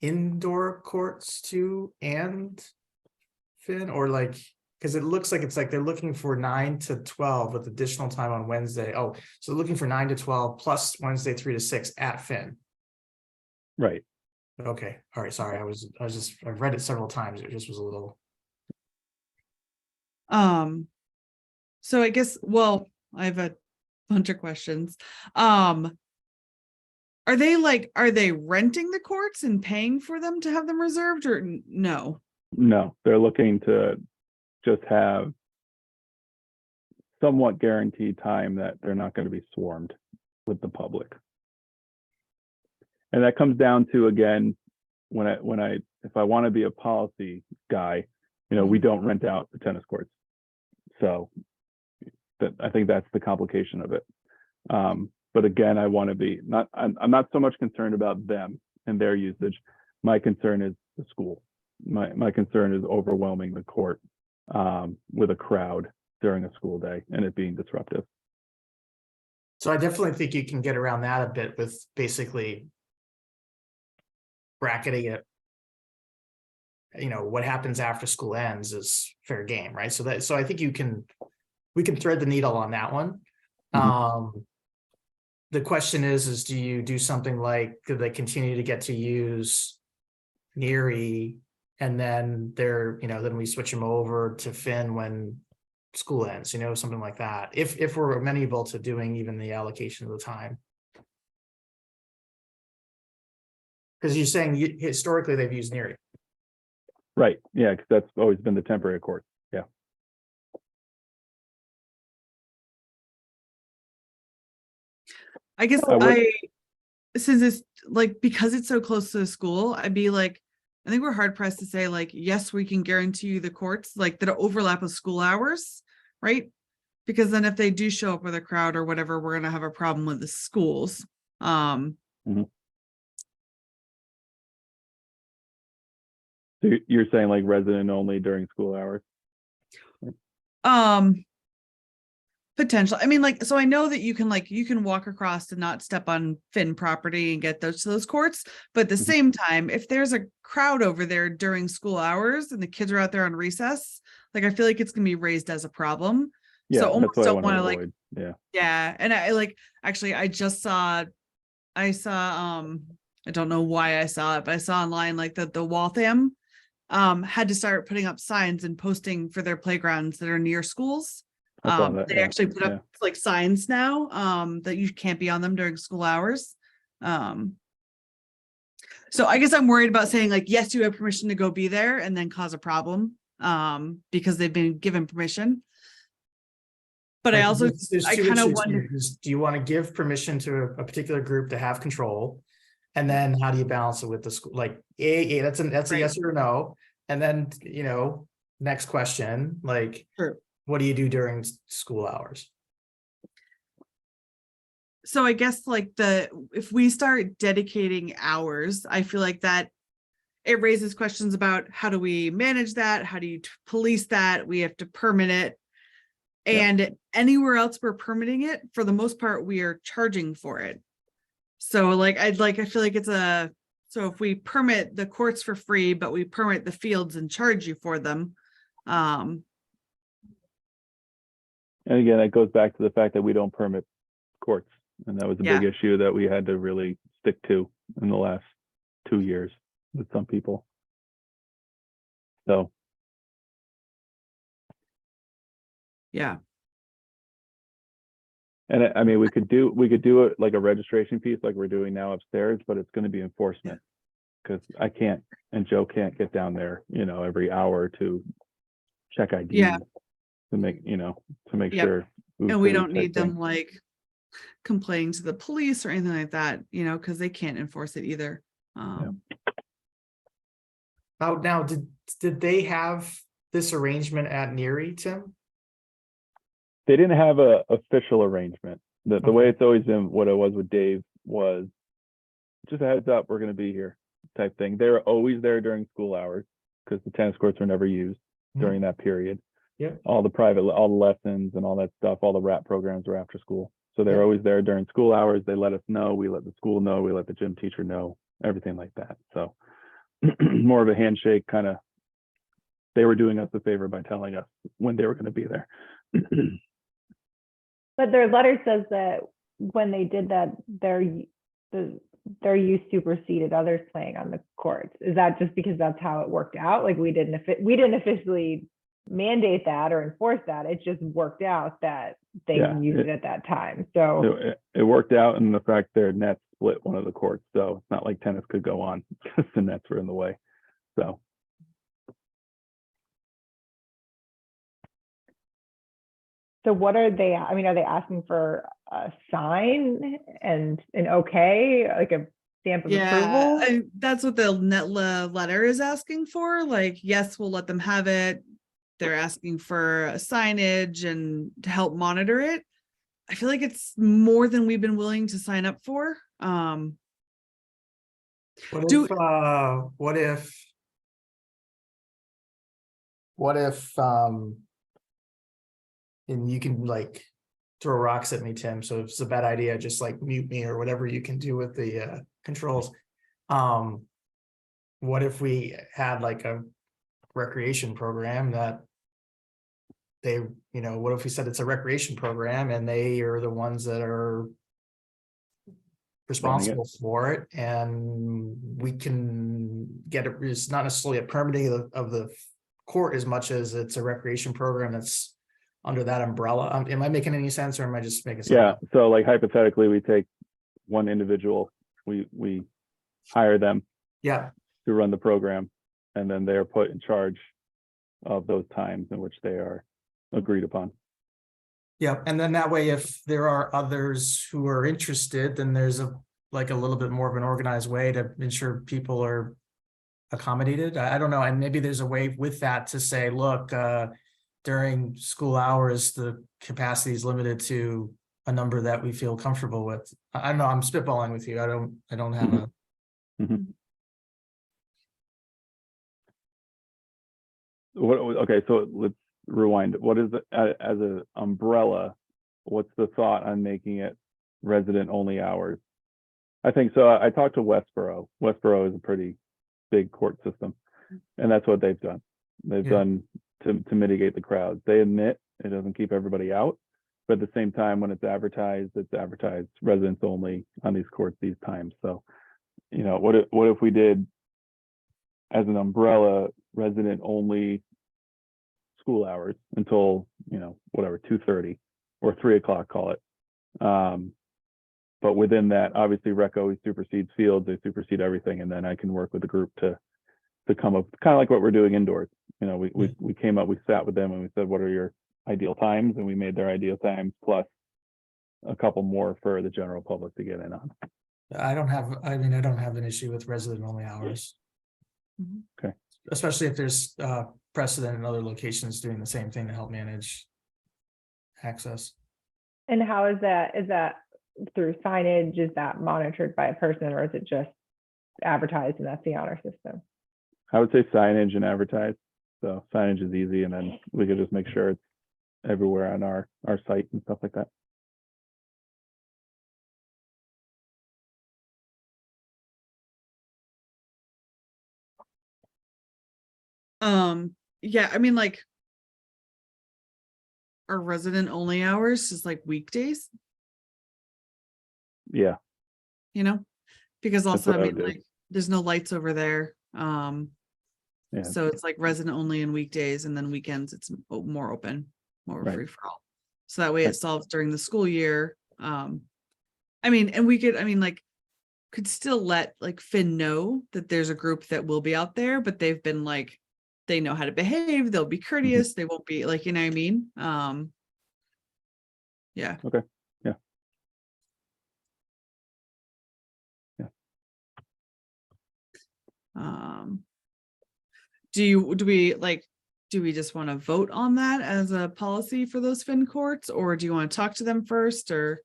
indoor courts too and Finn, or like, because it looks like it's like they're looking for 9 to 12 with additional time on Wednesday. Oh, so looking for 9 to 12 plus Wednesday 3 to 6 at Finn. Right. Okay, all right, sorry, I've read it several times, it just was a little. So I guess, well, I have a bunch of questions. Are they renting the courts and paying for them to have them reserved, or no? No, they're looking to just have somewhat guaranteed time that they're not going to be swarmed with the public. And that comes down to, again, if I want to be a policy guy, you know, we don't rent out the tennis courts. So I think that's the complication of it. But again, I want to be I'm not so much concerned about them and their usage. My concern is the school. My concern is overwhelming the court with a crowd during a school day and it being disruptive. So I definitely think you can get around that a bit with basically bracketing it. You know, what happens after school ends is fair game, right? So I think we can thread the needle on that one. The question is do you do something like, do they continue to get to use Neary and then then we switch them over to Finn when school ends, you know, something like that. If we're amenable to doing even the allocation of the time. Because you're saying historically they've used Neary. Right. Yeah, because that's always been the temporary court. Yeah. I guess since it's like, because it's so close to the school, I'd be like, I think we're hard pressed to say like, yes, we can guarantee you the courts like that overlap with school hours, right? Because then if they do show up with a crowd or whatever, we're gonna have a problem with the schools. So you're saying like resident only during school hours? Potential. I mean, like, so I know that you can walk across to not step on Finn property and get those courts, but at the same time, if there's a crowd over there during school hours and the kids are out there on recess, like I feel like it's gonna be raised as a problem. Yeah, So that's almost what I don't want to want to avoid. Yeah. yeah. And I saw I don't know why I saw it, but I saw online like that the Waltham had to start putting up signs and posting for their playgrounds that are near schools. I saw that, They yeah, actually put up like signs now that you can't be on them during school hours. So I guess I'm worried about saying like, yes, you have permission to go be there and then cause a problem. because they've been given permission. But I Like, also, there's I two kind of issues wonder, here. Do you want to give permission to a particular group to have control? And then how do you balance it with the school? Like, that's a Right. yes or a no. And then, next question, like, True. what do you do during school hours? so I guess like if we start dedicating hours, I feel like that it raises questions about how do we manage that? How do you police that? We have to permit it. And anywhere else we're permitting it, for the most part, we are charging for it. So like, I feel like so if we permit the courts for free, but we permit the fields and charge you for them. And again, that goes back to the fact that we don't permit courts. And that was a big issue that we had to really stick to in the last 2 years with some people. So, Yeah. and I mean, we could do it like a registration piece like we're doing now upstairs, but it's going to be enforcement. Because I can't, and Joe can't get down there, every hour to check ID. Yeah. To make, to make Yep. sure. And we don't need them like complaining to the police or anything like that, because they can't enforce it either. Now, did they have this arrangement at Neary, Tim? They didn't have a official arrangement. The way it's always been, what it was with Dave was just a heads up, we're going to be here type thing. They were always there during school hours because the tennis courts were never used during that period. Yep. All the lessons and all that stuff, all the rap programs were after school. So they're always there during school hours. They let us know, we let the school know, we let the gym teacher know, everything like that. So more of a handshake kind of, they were doing us a favor by telling us when they were going to be there. But their letter says that when they did that, their use superseded others playing on the courts. Is that just because that's how it worked out? Like we didn't officially mandate that or enforce that. It just worked out that they used it at that time. So it worked out in the fact their nets split one of the courts. So it's not like tennis could go on because the nets were in the way. So. So what are they, I mean, are they asking for a sign and an okay, like a stamp of approval? And that's what the letter is asking for. Like, yes, we'll let them have it. They're asking for a signage and to help monitor it. I feel like it's more than we've been willing to sign up for. What if and you can like throw rocks at me, Tim, so if it's a bad idea, just like mute me or whatever you can do with the controls. What if we had like a recreation program that they, what if we said it's a recreation program and they are the ones that are responsible for it, and we can get it? It's not necessarily a permitting of the court as much as it's a recreation program that's under that umbrella. Am I making any sense, or am I just making sense? Yeah. So like hypothetically, we take one individual, we hire them to run the program, and then they're put in charge of those times in which they are agreed upon. Yeah, and then that way, if there are others who are interested, then there's a little bit more of an organized way to ensure people are accommodated. I don't know, and maybe there's a way with that to say, look, during school hours, the capacity is limited to a number that we feel comfortable with. I don't know, I'm spitballing with you. I don't have a. Okay, so let's rewind. What is it as an umbrella? What's the thought on making it resident only hours? I think so. I talked to Westboro. Westboro is a pretty big court system, and that's what they've done. They've done to mitigate the crowds. They admit it doesn't keep everybody out, but at the same time, when it's advertised residents only on these courts these times. So, what if we did as an umbrella resident only school hours until, whatever, 2:30 or 3 o'clock, call it. But within that, obviously rec always supersedes fields, they supersede everything. And then I can work with the group to come up kind of like what we're doing indoors. You know, we came up, we sat with them and we said, what are your ideal times? And we made their ideal times plus a couple more for the general public to get in on. I don't have an issue with resident only hours. Mhm. Okay. Especially if there's precedent in other locations doing the same thing to help manage access. And how is that? Is that through signage? Is that monitored by a person, or is it just advertised and that's the honor system? I would say signage and advertise. So signage is easy, and then we could just make sure it's everywhere on our site and stuff like that. Yeah, I mean, like, are resident only hours just like weekdays, Yeah, you know? Because That's also, what I I mean, would do. like, there's no lights over there. Yeah. So it's like resident only in weekdays, and then weekends it's more open, more Right. free for all. So that way Right. it solves during the school year. I mean, and we could, I mean, like, could still let like Finn know that there's a group that will be out there, but they've been like, they know how to behave, they'll be courteous, they won't be like, you know what I mean? Yeah. Okay. Yeah. Yeah. Do we just want to vote on that as a policy for those Finn courts, or do you want to talk to them first, or?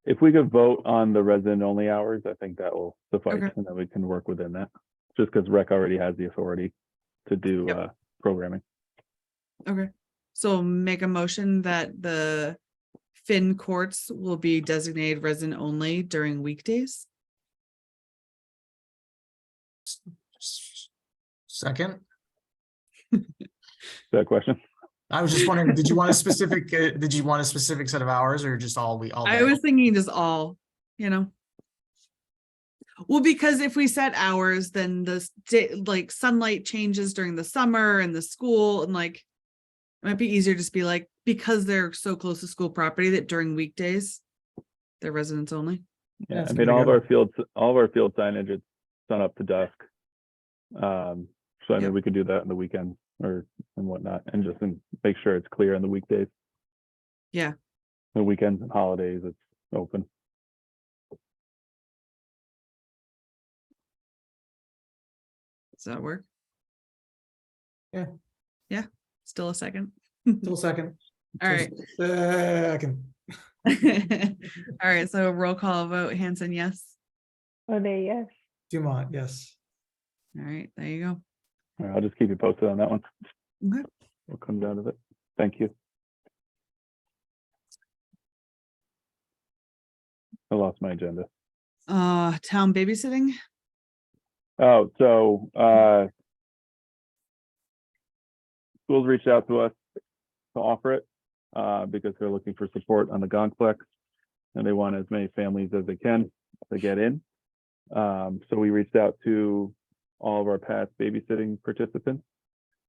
If we could vote on the resident only hours, I think that will suffice, Okay. and then we can work within that. Just because rec already has the authority to do Yep. programming. Okay, so make a motion that the Finn courts will be designated resident only during weekdays. Second, Is that a question? I was just wondering, did you want a specific set of hours or just all day? I was thinking just all, you know. Well, because if we set hours, then the like sunlight changes during the summer and the school, and like it might be easier just be like, because they're so close to school property that during weekdays they're residents only. Yeah, That's I mean, good to all of go. our field signage, it's sun up to dusk. So I mean, Yep. we could do that in the weekend and whatnot, and just make sure it's clear on the weekdays. Yeah. The weekends and holidays, it's open. Does that work? Yeah. Yeah, still a second. Till second. All right. Second. All right, so roll call vote, Hanson, yes. Oh, they, yes. Dumont, yes. All right, there you go. All right, I'll just keep you posted on that one. Okay. What comes out of it. Thank you. I lost my agenda. Town babysitting. Oh, so schools reached out to us to offer it because they're looking for support on the Gongplex, and they want as many families as they can to get in. So we reached out to all of our past babysitting participants,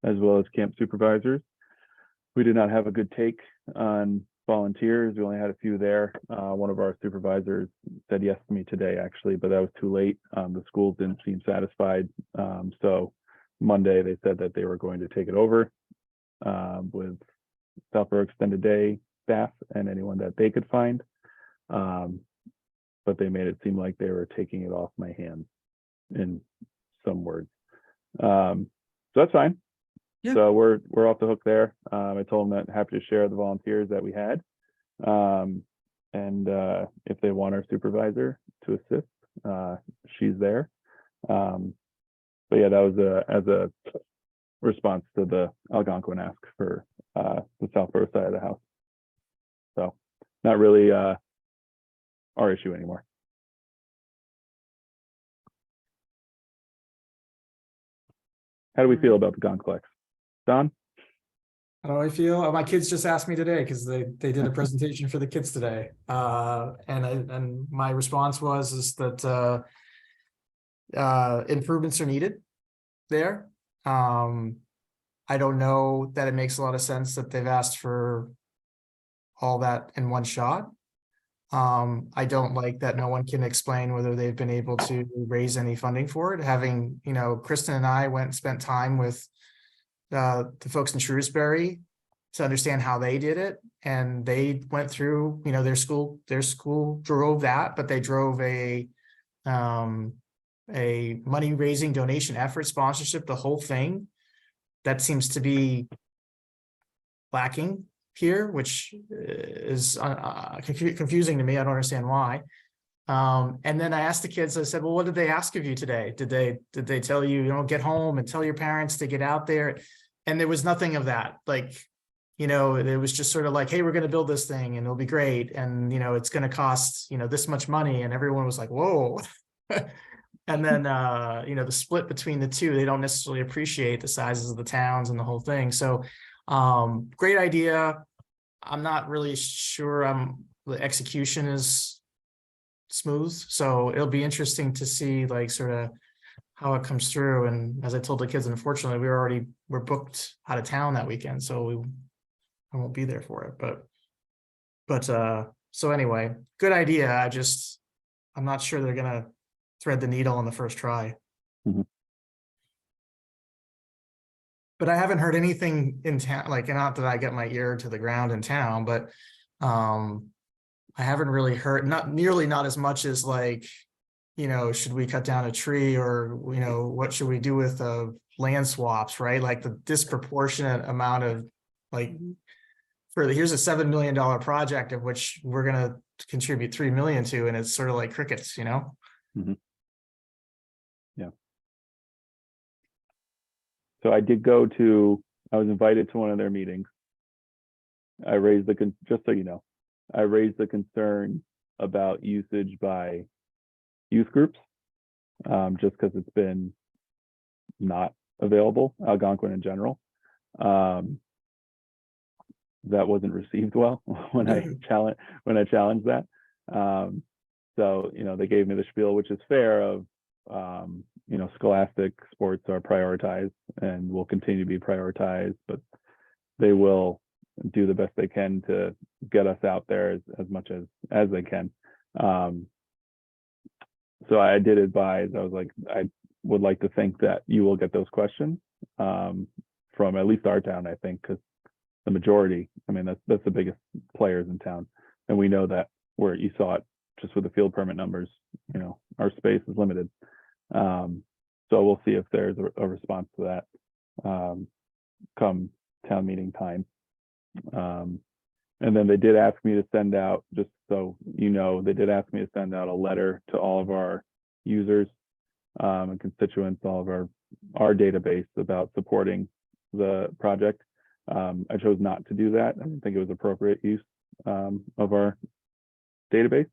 as well as camp supervisors. We did not have a good take on volunteers. We only had a few there. One of our supervisors said yes to me today, actually, but that was too late. The schools didn't seem satisfied. So Monday, they said that they were going to take it over with Southborough Extended Day staff and anyone that they could find. But they made it seem like they were taking it off my hands in some words. So that's fine. Yeah. So we're off the hook there. I told them that happy to share the volunteers that we had. And if they want our supervisor to assist, she's there. But yeah, that was as a response to the Algonquin ask for the Southborough side of the house. So not really our issue anymore. How do we feel about the Gongplex? Don? How do I feel? My kids just asked me today because they did a presentation for the kids today. And my response is that improvements are needed there. I don't know that it makes a lot of sense that they've asked for all that in one shot. I don't like that no one can explain whether they've been able to raise any funding for it. Having, Kristen and I went and spent time with the folks in Shrewsbury to understand how they did it. And they went through, you know, their school drove that, but they drove a money raising donation effort sponsorship, the whole thing. That seems to be lacking here, which is confusing to me. I don't understand why. And then I asked the kids, I said, well, what did they ask of you today? Did they tell you, you know, get home and tell your parents to get out there? And there was nothing of that. Like, you know, it was just sort of like, hey, we're going to build this thing and it'll be great. And, you know, it's going to cost, you know, this much money. And everyone was like, whoa. And then, you know, the split between the two, they don't necessarily appreciate the sizes of the towns and the whole thing. So great idea. I'm not really sure the execution is smooth. So it'll be interesting to see like sort of how it comes through. And as I told the kids, unfortunately, we're booked out of town that weekend. So I won't be there for it. But so anyway, good idea. I'm not sure they're gonna thread the needle on the first try. Mhm. But I haven't heard anything in town, like not that I get my ear to the ground in town, but I haven't really heard, not as much as like, you know, should we cut down a tree, or, you know, what should we do with land swaps, right? Like the disproportionate amount of like, here's a $7 million project of which we're gonna contribute 3 million to, and it's sort of like crickets, you know? Mhm. Yeah. So I was invited to one of their meetings. I raised just so you know, I raised the concern about usage by youth groups, just because it's been not available, Algonquin in general. That wasn't received well when I challenged that. So, you know, they gave me the spiel, which is fair, of, you know, scholastic sports are prioritized and will continue to be prioritized, but they will do the best they can to get us out there as much as they can. So I did advise, I was like, I would like to think that you will get those questions from at least our town, I think, because the majority, I mean, that's the biggest players in town. And we know that where you saw it just with the field permit numbers, you know, our space is limited. So we'll see if there's a response to that come town meeting time. And then they did ask me to send out, just so you know, they did ask me to send out a letter to all of our users and constituents, all of our database about supporting the project. I chose not to do that. I didn't think it was appropriate use of our database.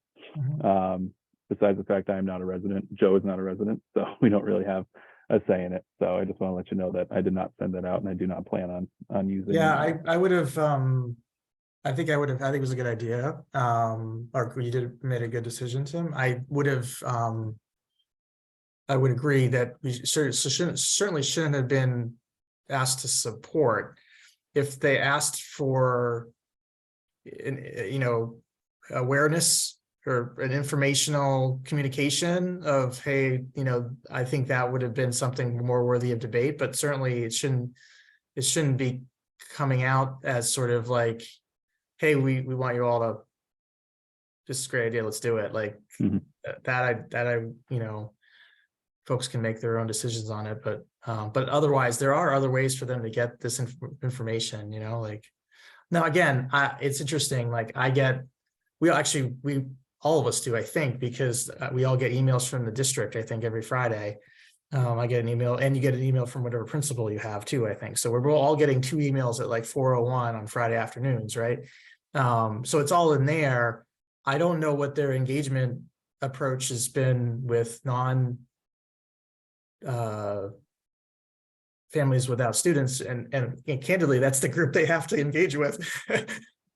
Besides the fact I am not a resident, Joe is not a resident, so we don't really have a say in it. So I just want to let you know that I did not send that out, and I do not plan on using. Yeah, I would have. I think it was a good idea. Or you made a good decision, Tim. I would have. I would agree that we certainly shouldn't have been asked to support. If they asked for, you know, awareness or an informational communication of, hey, you know, I think that would have been something more worthy of debate, but certainly it shouldn't be coming out as sort of like, hey, we want you all to, this is a great idea, let's do it. Like that I, you know, folks can make their own decisions on it, but otherwise there are other ways for them to get this information, you know, like, now again, it's interesting. Like we all of us do, I think, because we all get emails from the district, I think, every Friday. I get an email, and you get an email from whatever principal you have too, I think. So we're all getting 2 emails at like 4:01 on Friday afternoons, right? So it's all in there. I don't know what their engagement approach has been with families without students, and candidly, that's the group they have to engage with.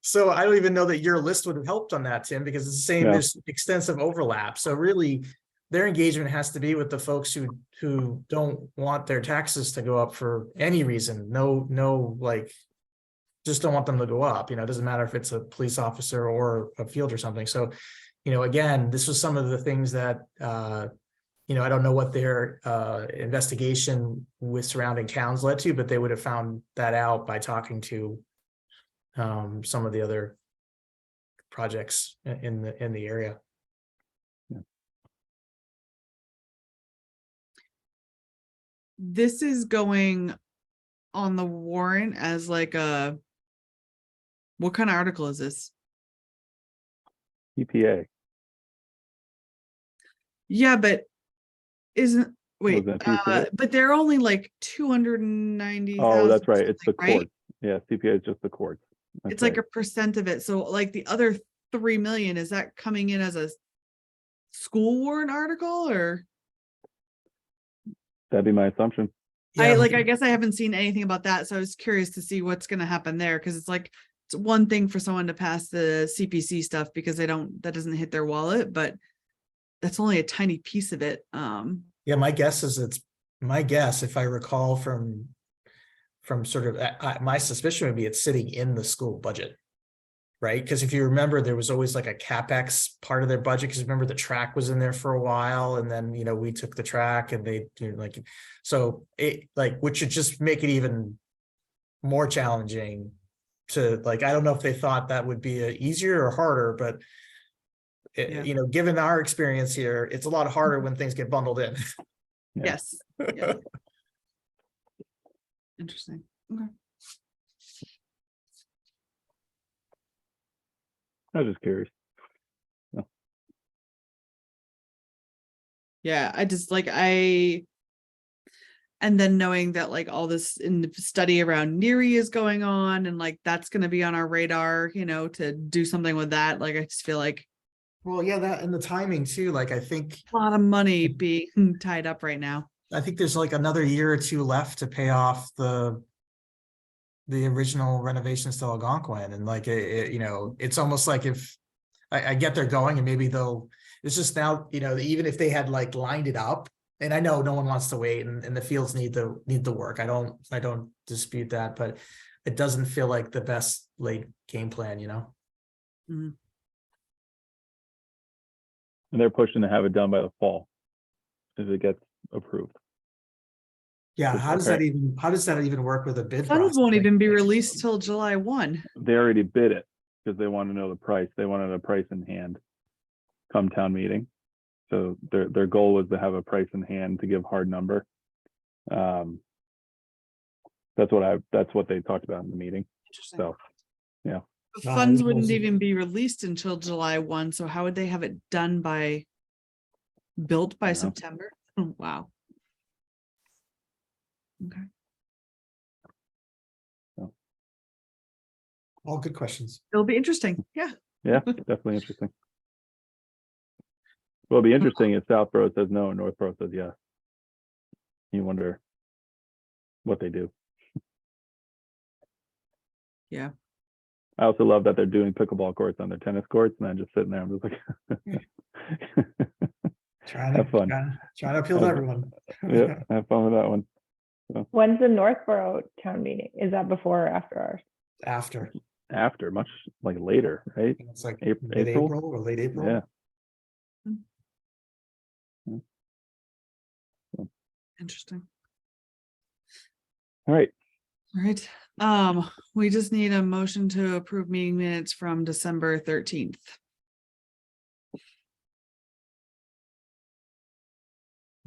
So I don't even know that your list would have helped on that, Tim, because it's the same. There's extensive overlap. So really, their engagement has to be with the folks who don't want their taxes to go up for any reason. No, like, just don't want them to go up. You know, it doesn't matter if it's a police officer or a field or something. So, you know, again, this was some of the things that I don't know what their investigation with surrounding towns led to, but they would have found that out by talking to some of the other projects in the area. This is going on the warrant as like a, what kind of article is this? EPA. Yeah, but isn't, wait, that a piece of it? but they're only like 290. Oh, that's right. It's the right? courts. Yeah, CPA is just the courts. That's It's like right. a percent of it. So like the other 3 million, is that coming in as a school warrant article or? That'd be my assumption. I guess I haven't seen anything about that. So I was curious to see what's gonna happen there. Cause it's like, it's one thing for someone to pass the CPC stuff because that doesn't hit their wallet, but that's only a tiny piece of it. Yeah, my guess is if I recall from sort of, my suspicion would be it's sitting in the school budget. Right, because if you remember, there was always like a CapEx part of their budget, because remember the track was in there for a while, and then we took the track and they so it which should just make it even more challenging to I don't know if they thought that would be easier or harder, but given our experience here, it's a lot harder when things get bundled in. Yeah. Yes. Yeah. Interesting. Okay. I was just curious. Yeah, I just and then knowing that all this in the study around NERI is going on and that's going to be on our radar, to do something with that. I just feel like Well, yeah, that and the timing too. I think a lot of money being tied up right now. I think there's another year or two left to pay off the original renovations to Algonquin, and it's almost like if I get they're going, and maybe it's just now, even if they had lined it up, and I know no one wants to wait, and the fields need the work. I don't dispute that, but it doesn't feel like the best laid game plan, Mhm. And they're pushing to have it done by the fall if it gets approved. Yeah, Which, how does that even work with a bid Funds process? won't even be released till July 1. They already bid it because they want to know the price. They wanted a price in hand come town meeting. So their goal was to have a price in hand to give hard number. That's what they talked about in the meeting. Interesting. So The Wow, funds that wouldn't was- even be released until July 1. So how would they have it done built by Yeah. September? Oh, wow. Okay. All good questions. It'll be interesting. Yeah. yeah, definitely interesting. Well, it'll be interesting if Southborough says no and Northborough says yes. You wonder what they do. Yeah. I also love that they're doing pickleball courts on their tennis courts, and I'm just sitting there. I'm just like, Have fun. Trying to appeal to Have- everyone. yeah, have fun with that one. When's the Northborough town meeting? Is that before or after ours? After, After much later, right? it's like April? mid-April or late April. Yeah. Interesting. All right. All right. We just need a motion to approve meeting minutes from December 13th.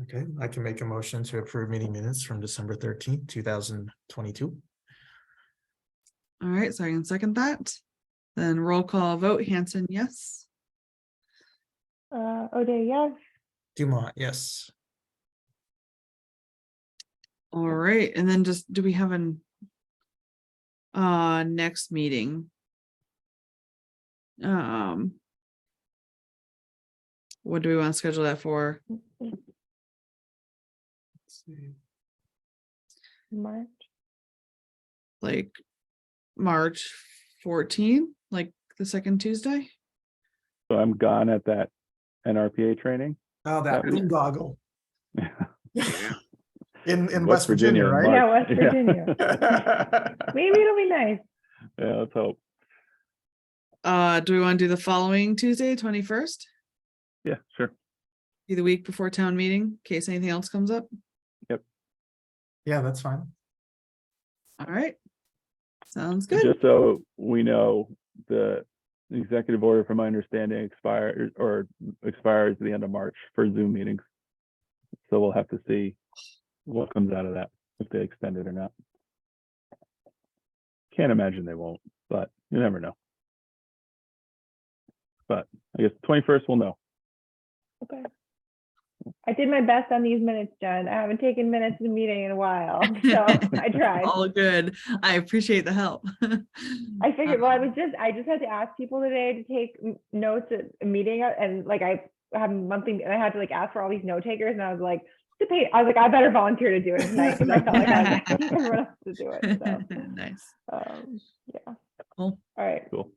Okay, I can make a motion to approve meeting minutes from December 13th, 2022. All right, so I can second that. Then roll call vote, Hanson, yes. O'Day, yes. Dumont, yes. All right, and then just, do we have an next meeting? What do we want to schedule that for? Let's see. March. Like March 14th, like the second Tuesday? So I'm gone at that NRPA training. Oh, that That week. boondoggle Yeah. in West Virginia, in right? March. Yeah, West Virginia. Maybe it'll be nice. Yeah, let's hope. Do we want to do the following Tuesday, 21st? Yeah, sure. Be the week before town meeting, in case anything else comes up. Yeah, that's fine. All right. Sounds And good. just so we know, the executive order, from my understanding, expires at the end of March for Zoom meetings. So we'll have to see what comes out of that, if they extend it or not. Can't imagine they won't, but you never know. But I guess 21st we'll know. Okay. I did my best on these minutes, Jen. I haven't taken minutes in a meeting in a while, so I tried. All good. I appreciate the help. I figured, well, I just had to ask people today to take notes at a meeting, and like I have monthly, and I had to like ask for all these note takers, and I was like, I better volunteer to do it tonight because I felt like I was asking everyone else to do it. So, Nice. yeah. Cool. All right. Cool.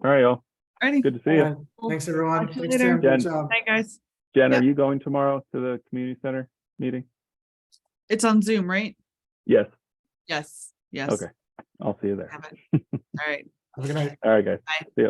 All right, y'all. Alrighty. Good to see you. Alright, thanks, everyone. Talk to you Thanks, later. Tim. Good Jen. job. Night, guys. Jen, Yep. are you going tomorrow to the community center meeting? It's on Zoom, right? Yes. Yes. Yes. Okay. I'll see you there. Have it. All right. Have a good night. All right, guys. Bye. See ya.